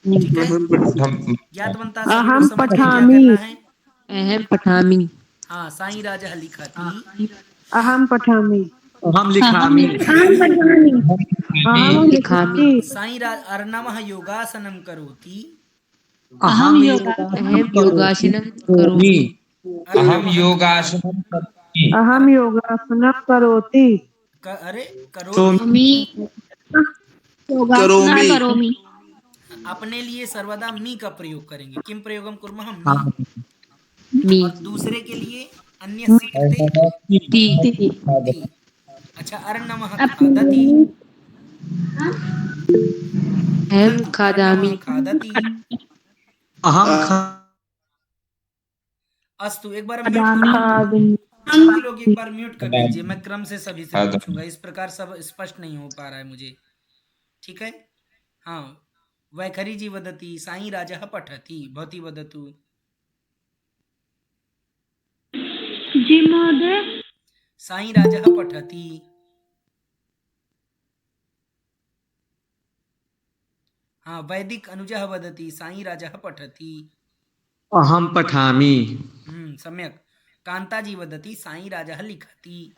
ठीक है, ज्ञातवन्तः सभी लोग समझ गए क्या करना है? अहम पठामि। हाँ, साई राजः लिखति। अहम पठामि। अहम लिखामि। साई अर्णवः योगासनं करोति। अहम योगासनं करोमि। अहम योगासनं अहम योगासनं करोति। अरे करोमि, मी करोमि करोमि अपने लिए सर्वदा मी का प्रयोग करेंगे। किम प्रयोगम कुर्मः, हाँ, मी। मी और दूसरे के लिए अन्य सीट थे ती ती। अच्छा, अर्णमः खादति, अहम खादामि अर्णमः खादति। अहम अस्तु, एक बार म्यूट करो सभी लोग, एक बार म्यूट कर दीजिए। मैं क्रम से सभी से पूछूंगा, इस प्रकार सब स्पष्ट नहीं हो पा रहा है मुझे। ठीक है, हाँ। वैखरी जी वदति, साई राजः पठति, भवती वदतु। जी महोदय। साई राजः पठति। हाँ, वैदिक अनुजः वदति, साई राजः पठति। अहम पठामि। सम्यक्। कांताजी वदति, साई राजः लिखति।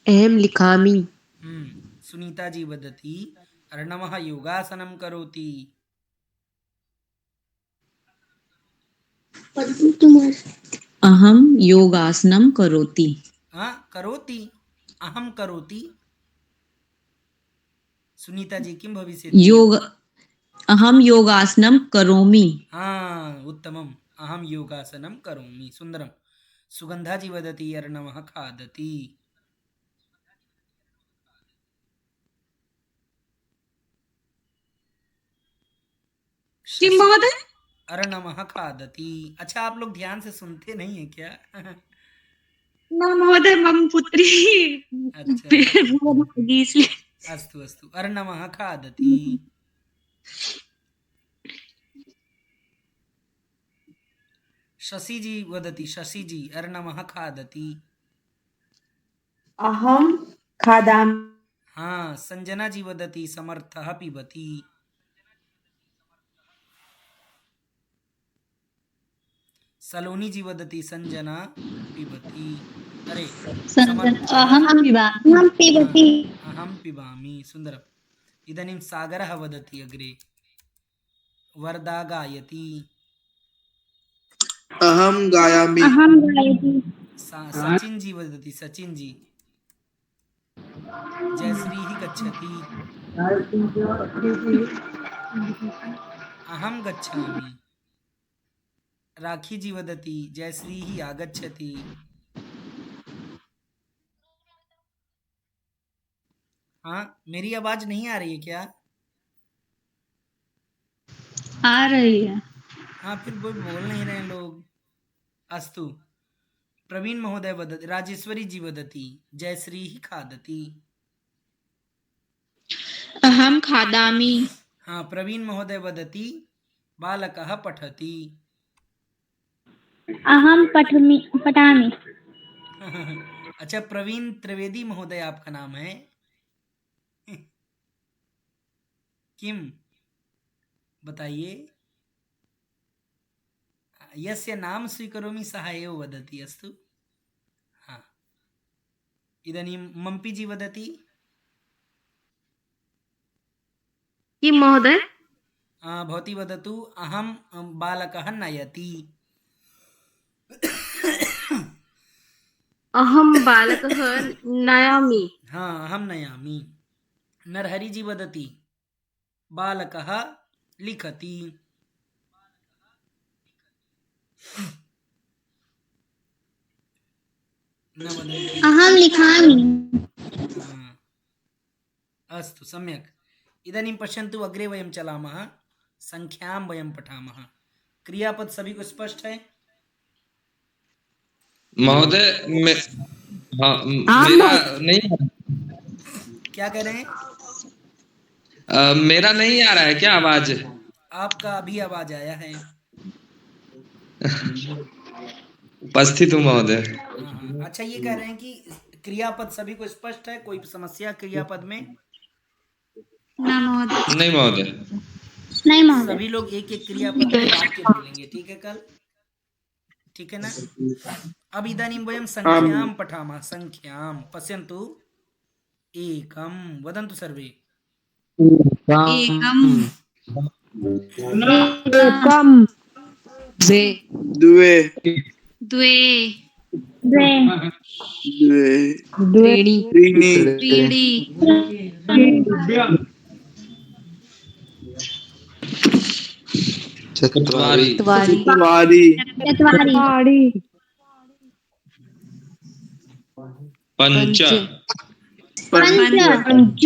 अहम लिखामि सुनीता जी वदति, अर्णवः योगासनं करोति। अहम योगासनं करोति। करोति, अहम करोति। सुनीता जी किं भविष्यति? योग अहम योगासनं करोमि। हाँ, उत्तमम्। अहम योगासनं करोमि, सुंदरम। सुगंधा जी वदति, अर्णवः खादति। जी महोदय। अर्णवः खादति। अच्छा, आप लोग ध्यान से सुनते नहीं है क्या? न महोदय, मम पुत्री अच्छा, इसलिए। अस्तु अस्तु। अर्णवः खादति। शशि जी वदति, शशि जी, अर्णवः खादति। अहम खादामि। हाँ, संजना जी वदति, समर्थः पिबति। सलोनी जी वदति, संजना पिबति। अरे अहम पिबति। अहम पिबामि, सुंदरम्। इदानीं सागरः वदति अग्रे, वरदा गायति। अहम गायामि। अहम गायति। सचिन जी वदति, सचिन जी। जयश्री गच्छति। अहम गच्छामि। राखी जी वदति, जयश्री आगच्छति। हाँ, मेरी आवाज नहीं आ रही है क्या? आ रही है। हाँ, फिर बोल नहीं रहे हैं लोग। अस्तु। प्रवीण महोदय वदति, राजेश्वरी जी वदति, जयश्री खादति। अहम खादामि। हाँ, प्रवीण महोदय वदति, बालकः पठति। अहम पठामि। अच्छा, प्रवीण त्रिवेदी महोदय आपका नाम है? किम बताइए? यस्य नाम स्वीकरोमि सः एव वदति। अस्तु। हाँ, इदानीं मम्पी जी वदति। किं महोदय? भवती वदतु, अहम बालकः नयति। अहम बालकः नयामि। हाँ, अहम नयामि। नरहरि जी वदति, बालकः लिखति। अहम लिखामि। अस्तु, सम्यक्। इदानीं पश्यन्तु, अग्रे वयं चलामः। संख्यां वयं पठामः। क्रियापद सभी को स्पष्ट है? महोदय मेरा नहीं, क्या कह रहे हैं? मेरा नहीं आ रहा है क्या आवाज? आपका अभी आवाज आया है। उपस्थित हूँ महोदय। अच्छा, ये कह रहे हैं कि क्रियापद सभी को स्पष्ट है? कोई समस्या क्रियापद में? नहीं महोदय। नहीं महोदय। नहीं महोदय। सभी लोग एक एक क्रियापद में वाक्य बोलेंगे, ठीक है कल? ठीक है ना? अब इदानीं वयं संख्यां पठामः। संख्यां पश्यन्तु। एकं वदन्तु सर्वे। एकम एकम द्वे द्वे द्वे द्वे त्रीणि त्रीणि चत्वारि चत्वारि चत्वारि चत्वारि पञ्च पञ्च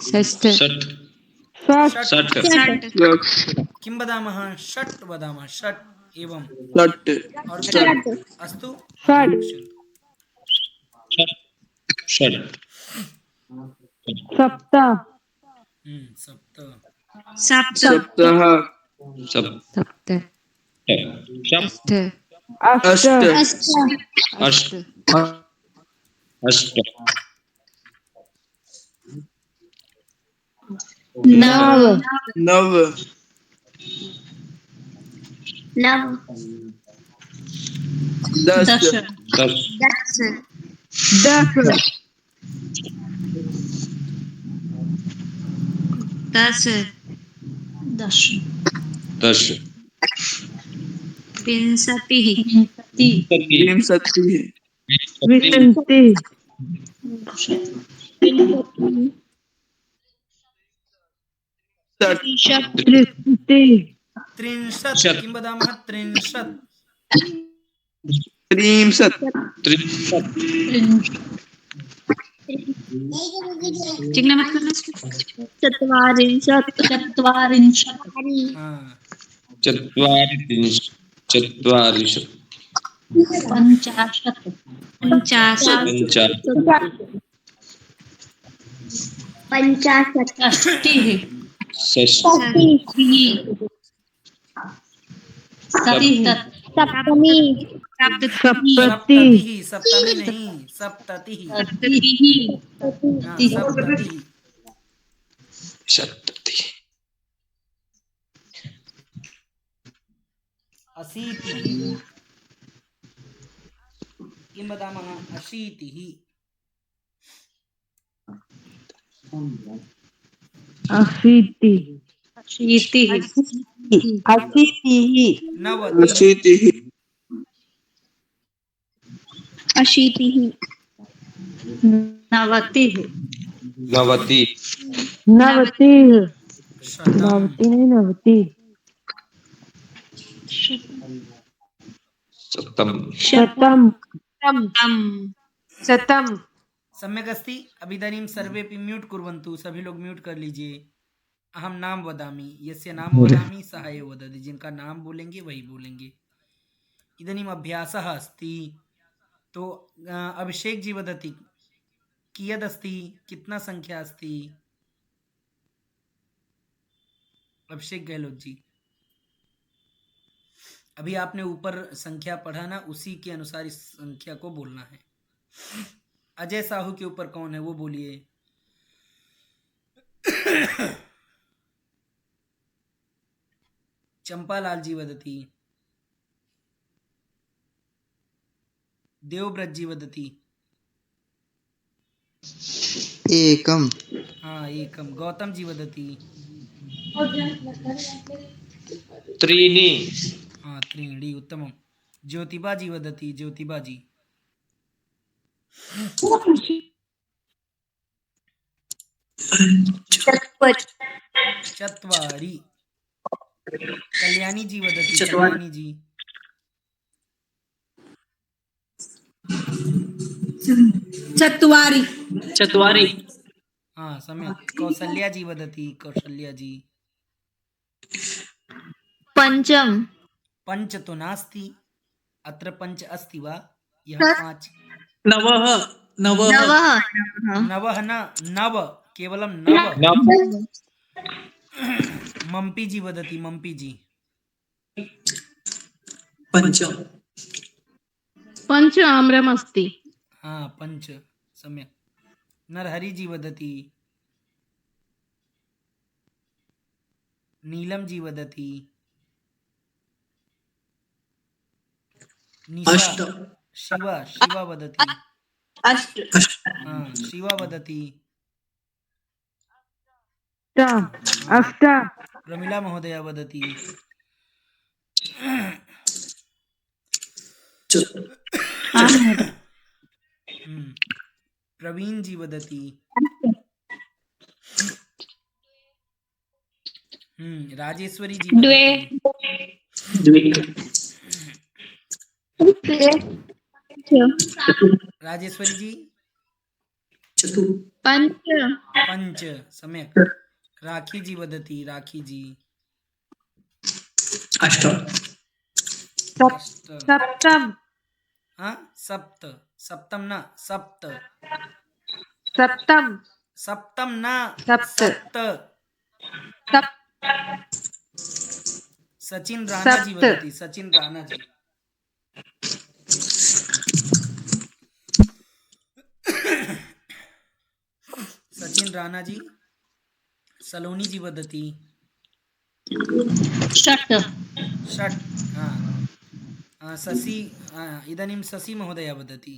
षष्ठ षट् षट् किं वदामः? षट् वदामः, षट् एवं षट् और षट् अस्तु षट् षट् सप्त सप्त सप्तः सप्त सप्त अष्ट अष्ट अष्ट अष्ट नव नव दश दश दश दश विंशतिः विंशतिः त्रिंशत् किं वदामः? त्रिंशत् त्रिंशत् चत्वारिंशत् हाँ चत्वारिंशत् पञ्चाशत् षष्टिः सप्तमी सप्ततिः, सप्तमी नहीं, सप्ततिः। हाँ, सप्ततिः। सप्ततिः अशीतिः किं वदामः? अशीतिः नवतिः अशीतिः नवतिः शतम् सम्यक् अस्ति। अभिदानीं सर्वेपि म्यूट् कुर्वन्तु, सभी लोग म्यूट कर लीजिए। अहम नाम वदामि, यस्य नाम वदामि सः एव वदति, जिनका नाम बोलेंगे वही बोलेंगे। इदानीम् अभ्यासः अस्ति। तो अभिषेक जी वदति कियदस्ति, कितना संख्या अस्ति? अभिषेक गहलोत जी, अभी आपने ऊपर संख्या पढ़ा ना, उसी के अनुसार इस संख्या को बोलना है। अजय साहू के ऊपर कौन है वो बोलिए। चंपालाल जी वदति, देवव्रत जी वदति एकम हाँ एकम। गौतम जी वदति त्रीणि हाँ त्रीणि, उत्तमं। ज्योतिबा जी वदति, ज्योतिबा जी चत्वारि। कल्याणी जी वदति, कल्याणी जी चत्वारि हाँ सम्यक्। कौसल्या जी वदति, कौसल्या जी पञ्चम पंच तो नास्ति, अत्र पंच अस्ति वा? यह पांच। नवः नवः न, नव, केवलं नव। मम्पी जी वदति, मम्पी जी पञ्च आम्रमस्ति हाँ पंच, सम्यक्। नरहरि जी वदति, नीलम जी वदति, निशा, शिवा, शिवा वदति हाँ शिवा वदति, अष्ट प्रमिला महोदया वदति प्रवीण जी वदति। राजेश्वरी जी वदति। राजेश्वरी जी पंच सम्यक्। राखी जी वदति। राखी जी अष्ट सप्तम हाँ सप्त। सप्तम न सप्त। सप्तम सप्तम न सप्त सप्त। सप्त सचिन राणा जी सप्त वदति। सचिन राणा जी सचिन राणा जी। सलोनी जी वदति। षट् षट् शशि इदानीं शशि महोदय वदति।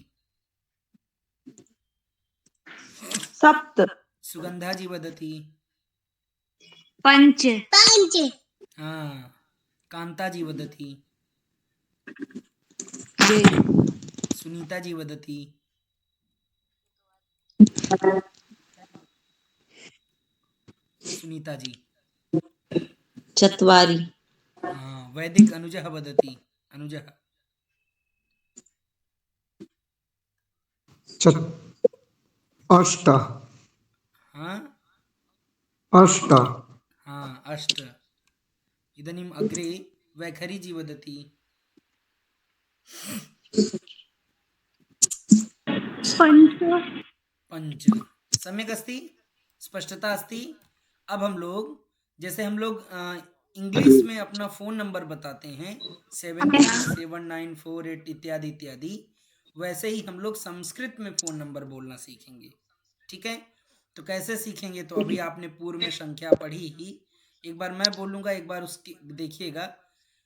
सप्त सुगंधा जी वदति। पंच कांता जी वदति। सुनीता जी वदति। सुनीता जी चत्वारि वैदिक अनुजः वदति। अनुजः अष्ट अष्ट अष्ट। इदानीम् अग्रे वैखरी जी वदति। पंच सम्यक अस्ति। स्पष्टता अस्ति। अब हम लोग जैसे हम लोग इंग्लिश में अपना फ़ोन नंबर बताते हैं 767948 इत्यादि इत्यादि, वैसे ही हम लोग संस्कृत में फ़ोन नंबर बोलना सीखेंगे। ठीक है, तो कैसे सीखेंगे? तो अभी आपने पूर्व में संख्या पढ़ी ही, एक बार मैं बोलूँगा, एक बार उसकी देखिएगा।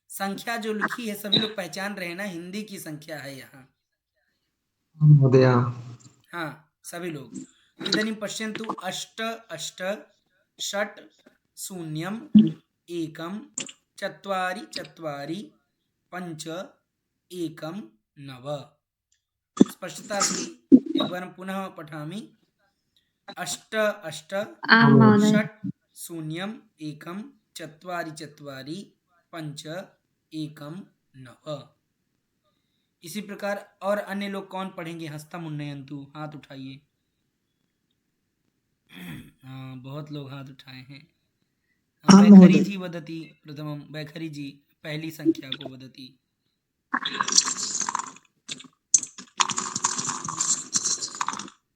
संख्या जो लिखी है सभी लोग पहचान रहे हैं ना, हिंदी की संख्या है यहाँ। हाँ सभी लोग। इदानीं पश्यन्तु अष्ट अष्ट षट् शून्यम् एकं चत्वारि चत्वारि पञ्च एकं नव। स्पष्टता अस्ति? एकवारं पुनः पठामि। अष्ट अष्ट षट् शून्यम् एकं चत्वारि चत्वारि पञ्च एकं नव। इसी प्रकार और अन्य लोग कौन पढ़ेंगे? हस्तम उन्नयन्तु, हाथ उठाइए। बहुत लोग हाथ उठाए हैं। वैखरी जी वदति प्रथमं। वैखरी जी पहली संख्या को वदति।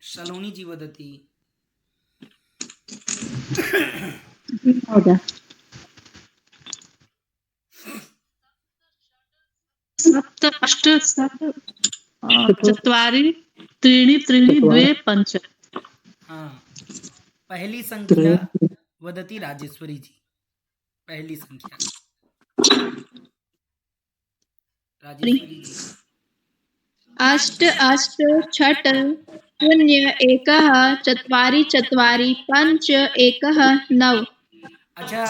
सलोनी जी वदति। सप्त अष्ट चत्वारि त्रीणि त्रीणि द्वे पञ्च। पहली संख्या वदति राजेश्वरी जी। पहली संख्या राजेश्वरी जी। अष्ट अष्ट षट् शून्य एकः चत्वारि चत्वारि पञ्च एकः नव। अच्छा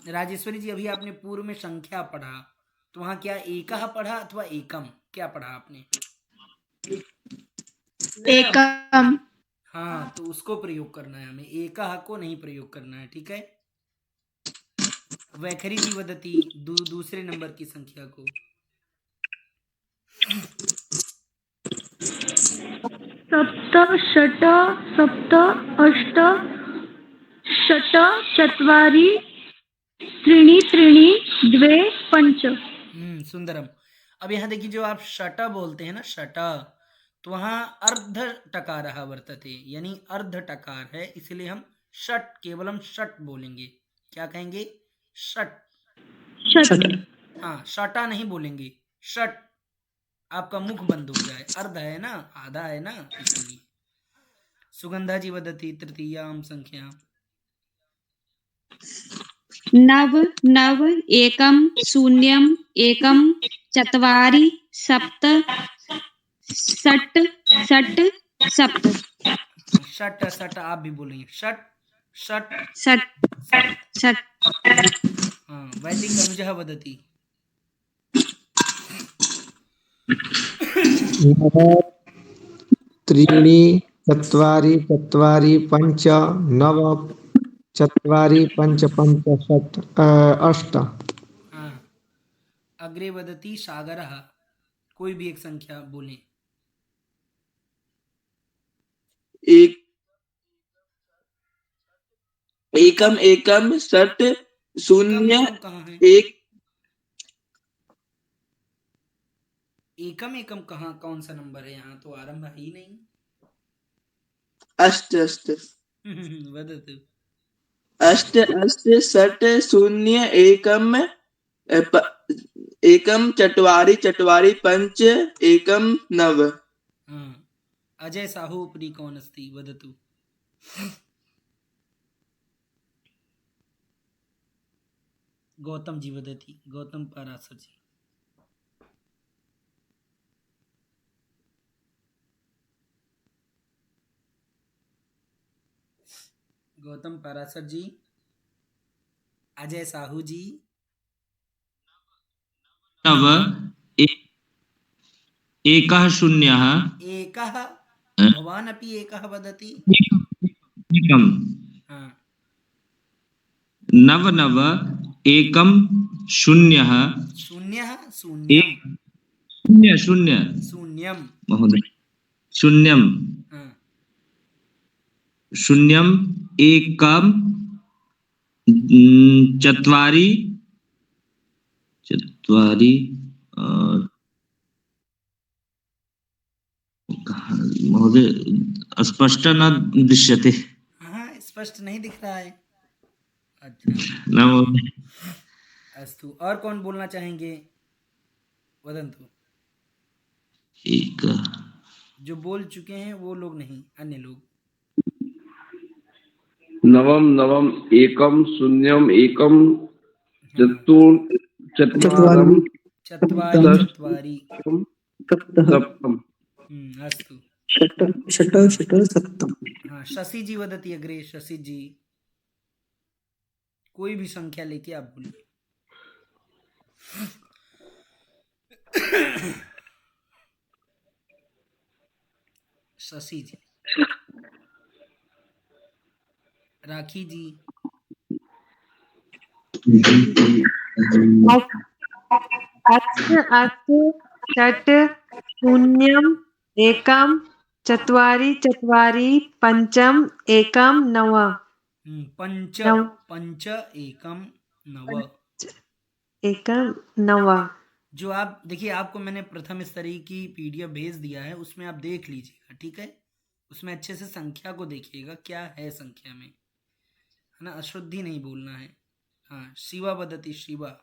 राजेश्वरी जी, अभी आपने पूर्व में संख्या पढ़ा, तो वहाँ क्या एकः पढ़ा अथवा एकम, क्या पढ़ा आपने? एकम। हाँ, तो उसको प्रयोग करना है हमें, एकः को नहीं प्रयोग करना है। ठीक है। वैखरी जी वदति दूसरे नंबर की संख्या को। सप्त षट् सप्त अष्ट षट् चत्वारि त्रीणि त्रीणि द्वे पञ्च। सुंदरम। अब यहाँ देखिए, जो आप षट बोलते हैं ना, षट, तो वहाँ अर्ध टकार वर्तते, यानी अर्ध टकार है, इसलिए हम षट, केवलम षट बोलेंगे। क्या कहेंगे? षट। हाँ, षटा नहीं बोलेंगे, षट। आपका मुख बंद हो जाए, अर्ध है ना, आधा है ना, इसलिए। सुगंधा जी वदति तृतीयां संख्या। नव नव एकं शून्यम् एकं चत्वारि सप्त षट् षट् सप्त। षट षट आप भी बोलेंगे, षट षट षट् षट्। हाँ, वैदिक अनुजः वदति। नव त्रीणि चत्वारि चत्वारि पञ्च नव चत्वारि पञ्च पञ्च षट् अष्ट हाँ, अग्रे वदति सागरः। कोई भी एक संख्या बोलें। एक एकम एकम षट शून्य एकम कहाँ है? एक एकम एकम कहाँ, कौन सा नंबर है? यहाँ तो आरंभ है ही नहीं। अष्ट अष्ट वदतु। अष्ट अष्ट षट शून्य एकम एकम चत्वारि चत्वारि पञ्च एकम नव। हाँ, अजय साहू उपरि कौन अस्ति? वदतु। गौतम जी वदति। गौतम पाराशर जी। गौतम पाराशर जी, अजय साहू जी। नव एकः शून्यः एकः, भवान् अपि एकः वदति। एकम् हाँ, नव नव एकं शून्यः शून्यः शून्यं शून्य शून्य शून्यं महोदय शून्यं हाँ, शून्यम् एकं चत्वारि चत्वारि महोदय स्पष्ट न दृश्यते। हाँ, स्पष्ट नहीं दिख रहा है। अच्छा, न महोदय। अस्तु। और कौन बोलना चाहेंगे? वदन्तु। एक जो बोल चुके हैं वो लोग नहीं, अन्य लोग। नवम नवम एकम शून्यम एकम चत्वारम चत्वारि चत्वारि। सप्तम। अस्तु। षट् षट् सप्तम हाँ, शशि जी वदति अग्रे। शशि जी, कोई भी संख्या लेके आप बोलिए। शशि जी। राखी जी। अष्ट अष्ट षट् शून्यम् एकं चत्वारि चत्वारि पञ्चम एकं नव। पंच नव पंच एकम नव। एकं नव। जो आप देखिए, आपको मैंने प्रथम स्तरीय की पीडीएफ भेज दिया है, उसमें आप देख लीजिएगा, ठीक है? उसमें अच्छे से संख्या को देखिएगा, क्या है संख्या में, है ना? अशुद्धि नहीं बोलना है। हाँ, शिवा वदति। शिवा।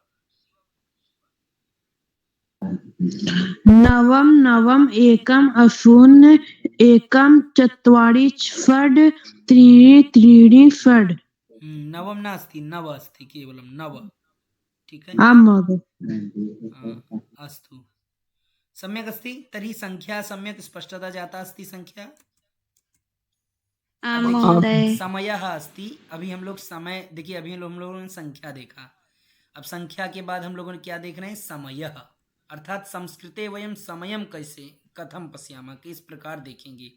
नवम नवम एकम अशून्य एकम चत्वारि षड् त्रीणि त्रीणि षड्। नवम नास्ति, नव अस्ति, केवलं नव। ठीक है? आं महोदय। अस्तु, सम्यक् अस्ति। तर्हि संख्या सम्यक् स्पष्टता जाता अस्ति। संख्या आं महोदय। समयः अस्ति। अभी हम लोग समय देखिए, अभी हम लोगों ने संख्या देखा, अब संख्या के बाद हम लोगों ने क्या देख रहे हैं? समयः, अर्थात संस्कृते वयं समयं कैसे कथं पश्यामः, किस प्रकार देखेंगे।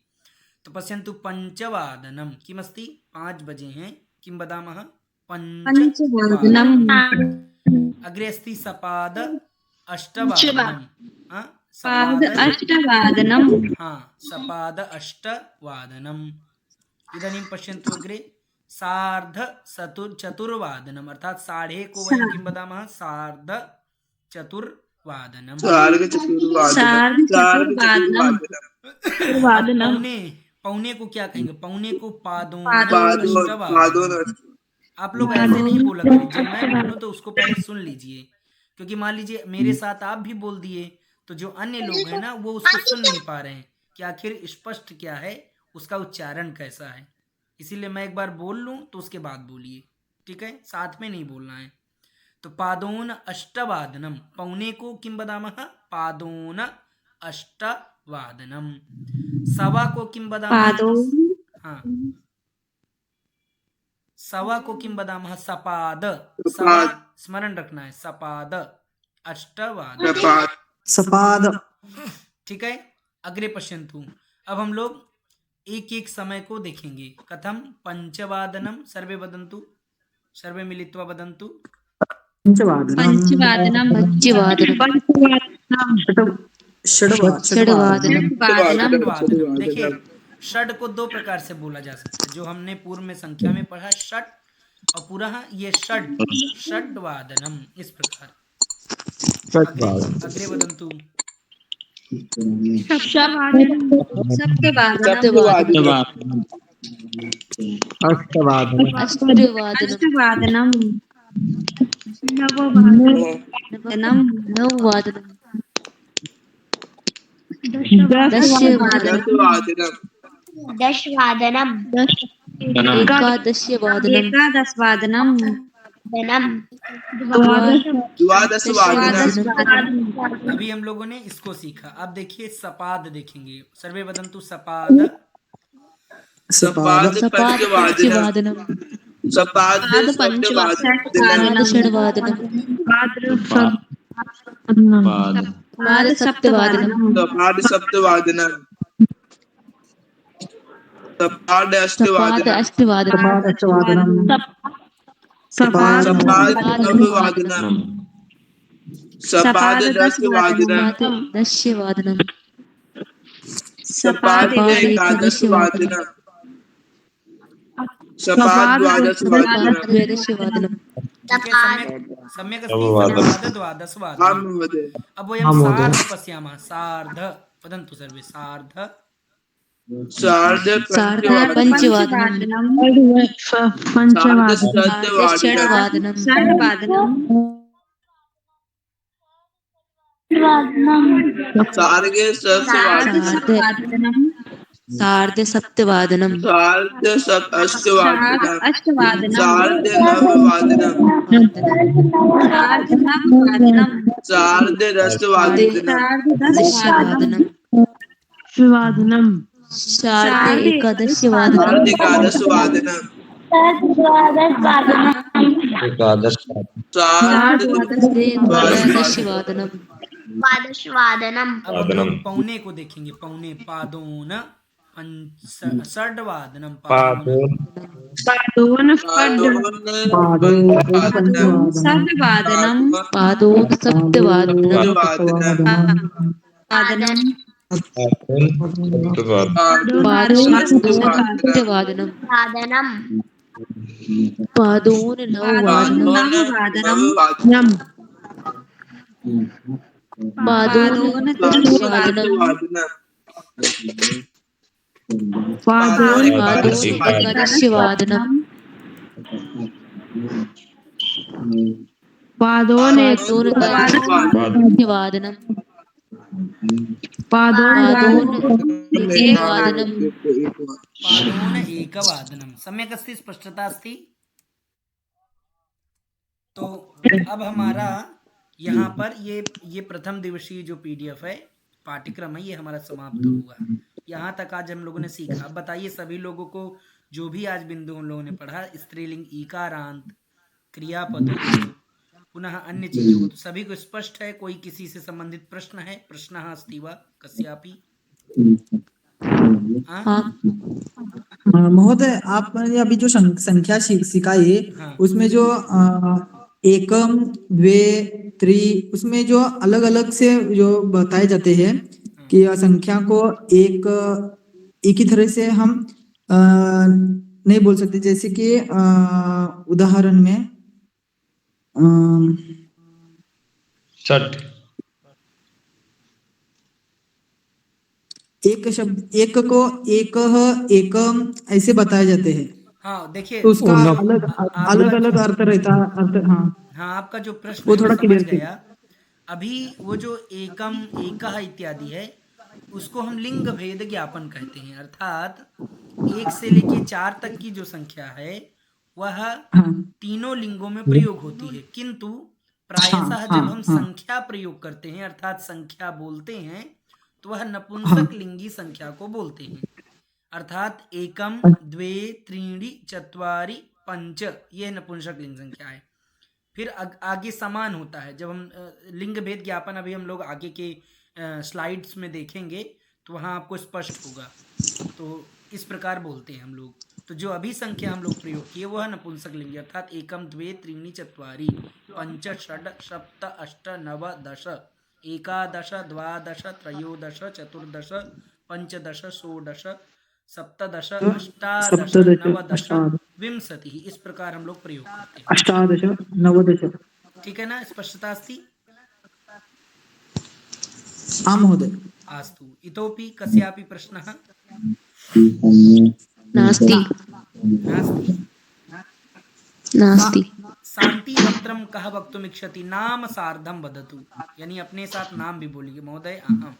तो पश्यन्तु, पंचवादनम किमस्ति? 5 बजे हैं। किं वदामः? पंचवादनम। अग्रे अस्ति सपाद अष्टवादनम। सपाद अष्टवादनम। हाँ, सपाद अष्टवादनम। इदानीं पश्यन्तु अग्रे सार्ध चतुर्वादनम, अर्थात साढ़े को वयं किं वदामः? सार्ध चतुर्वादनम। पौने को क्या कहेंगे? पौने को पादोन। आप लोग ऐसे नहीं बोला करें, जब मैं बोलूं तो उसको पहले सुन लीजिए, क्योंकि मान लीजिए मेरे साथ आप भी बोल दिए तो जो अन्य लोग हैं ना, वो उसको सुन नहीं पा रहे हैं कि आखिर स्पष्ट क्या है, उसका उच्चारण कैसा है। इसीलिए मैं एक बार बोल लूं तो उसके बाद बोलिए, ठीक है? साथ में नहीं बोलना है। तो पादोन अष्टवादनम, पौने को किं वदामः? पादोन अष्टवादनम। सवा को किं वदामः? हाँ, सवा को किं वदामः? सपाद। सवा स्मरण रखना है, सपाद अष्टवादनम। सपाद। ठीक है? अग्रे पश्यन्तु। अब हम लोग एक एक समय को देखेंगे। कथम पंचवादनम सर्वे वदन्तु, सर्वे मिलित्वा वदन्तु। पंचवादनम षड्वादनम। देखिए षड को दो प्रकार से बोला जा सकता है, जो हमने पूर्व में संख्या में पढ़ा षड, और पुनः ये षड्वादनम इस प्रकार। अग्रे वदन्तु। अष्टवादनम नववादनम दशवादनम एकादशवादनम अभी हम लोगों ने इसको सीखा। अब देखिए सपाद देखेंगे। सर्वे वदन्तु सपाद। सपाद पंचवादनम सपाद षड्वादनम सप्तवादनम सपाद सप्तवादनम सपाद अष्टवादनम सपाद नववादनम सपाद दशवादनम सपाद एकादशवादनम सपाद द्वादशवादनम सम्यक् अस्ति। सपाद द्वादशवादनम। अब वयं सार्ध पश्यामः। सार्ध वदन्तु सर्वे। सार्ध पंचवादनम षड्वादनम सार्ध सप्तवादनम अष्टवादनम सार्ध नववादनम सार्ध दशवादनम सार्ध एकादशवादनम द्वादशवादनम। अब हम लोग पौने को देखेंगे। पौने पादोन षड्वादनम सप्तवादनम पादोन सप्तवादनम पादोन नववादनम पादोन एकादशवादनम पादोन दशवादनम पादोन एकवादनम। सम्यक् अस्ति, स्पष्टता अस्ति। तो अब हमारा यहाँ पर ये प्रथम दिवसीय जो पीडीएफ है, पाठ्यक्रम है, ये हमारा समाप्त हुआ। यहाँ तक आज हम लोगों ने सीखा। अब बताइए सभी लोगों को जो भी आज बिंदु हम लोगों ने पढ़ा, स्त्रीलिंग, ईकारांत, क्रियापदों, पुनः अन्य चीजों को, तो सभी को स्पष्ट है? कोई किसी से संबंधित प्रश्न है? प्रश्नः अस्ति वा कस्यापि? महोदय, आपने अभी जो संख्या सिखाई, उसमें जो एकम, द्वे, त्रि, उसमें जो अलग अलग से जो बताए जाते हैं कि संख्या को एक ही तरह से हम नहीं बोल सकते। जैसे कि उदाहरण में षट, एक शब्द, एक को एकम ऐसे बताए जाते हैं। हाँ देखिए, तो उसका अलग अलग अर्थ रहता है। अर्थ हाँ, आपका जो प्रश्न वो थोड़ा समझ क्लियर गया। अभी वो जो एकम, एकः इत्यादि है, उसको हम लिंग भेद ज्ञापन कहते हैं। अर्थात 1 से लेके 4 तक की जो संख्या है वह तीनों लिंगों में प्रयोग होती है, किंतु प्रायशः जब हम संख्या प्रयोग करते हैं, अर्थात संख्या बोलते हैं, तो वह नपुंसक लिंगी संख्या को बोलते हैं। अर्थात एकम, द्वे, त्रीणि, चत्वारि, पंच, ये नपुंसक लिंग संख्या है। फिर आगे समान होता है। जब हम लिंग भेद ज्ञापन अभी हम लोग आगे के स्लाइड्स में देखेंगे, तो वहाँ आपको स्पष्ट होगा। तो इस प्रकार बोलते हैं हम लोग। तो जो अभी संख्या हम लोग प्रयोग किए वो है नपुंसक लिंगी, अर्थात एकम द्वे त्रीणि चत्वारि पंच षड सप्त अष्ट नव दश एकादश द्वादश त्रयोदश चतुर्दश पंचदश षोडश सप्तदश अष्टादश नवदश विंशतिः, इस प्रकार हम लोग प्रयोग करते हैं। अष्टादश नवदश। ठीक है ना, स्पष्टता अस्ति? आं महोदय। अस्तु, इतोपि कस्यापि प्रश्नः? नास्ति नास्ति। शांति मंत्रम कः वक्तुमिच्छति? नाम सार्धम वदतु, यानी अपने साथ नाम भी बोलिए महोदय। हाँ?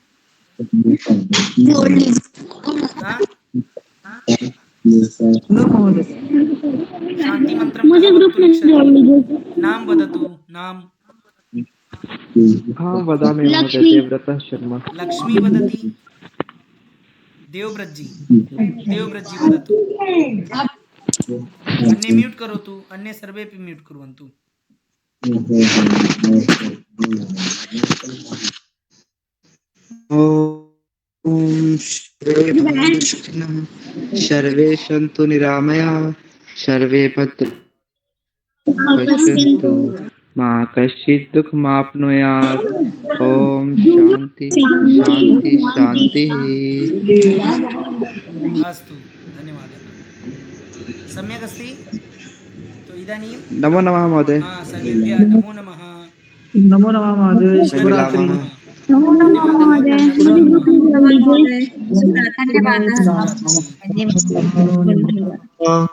शांति मंत्रम कः वक्तुमिच्छति? नाम वदतु, नाम। हाँ वदामि महोदय, देवव्रतः शर्मा। लक्ष्मी वदति। देवव्रत जी वदतु। अन्य म्यूट करोतु, अन्य सर्वेपि म्यूट कुर्वन्तु। ओम सर्वे सन्तु निरामयाः सर्वे भद्राणि पश्यन्तु मा कश्चित् दुःखमाप्नुयात्। ओम शांति शांति शांति। अस्तु, धन्यवादः। सम्यक् अस्ति? तो इदानीं नमो नमः महोदय। सर्वेभ्यः नमो नमः। नमो नमः महोदय, शुभरात्रि। नमो नमः महोदय। धन्यवादः। धन्यवाद।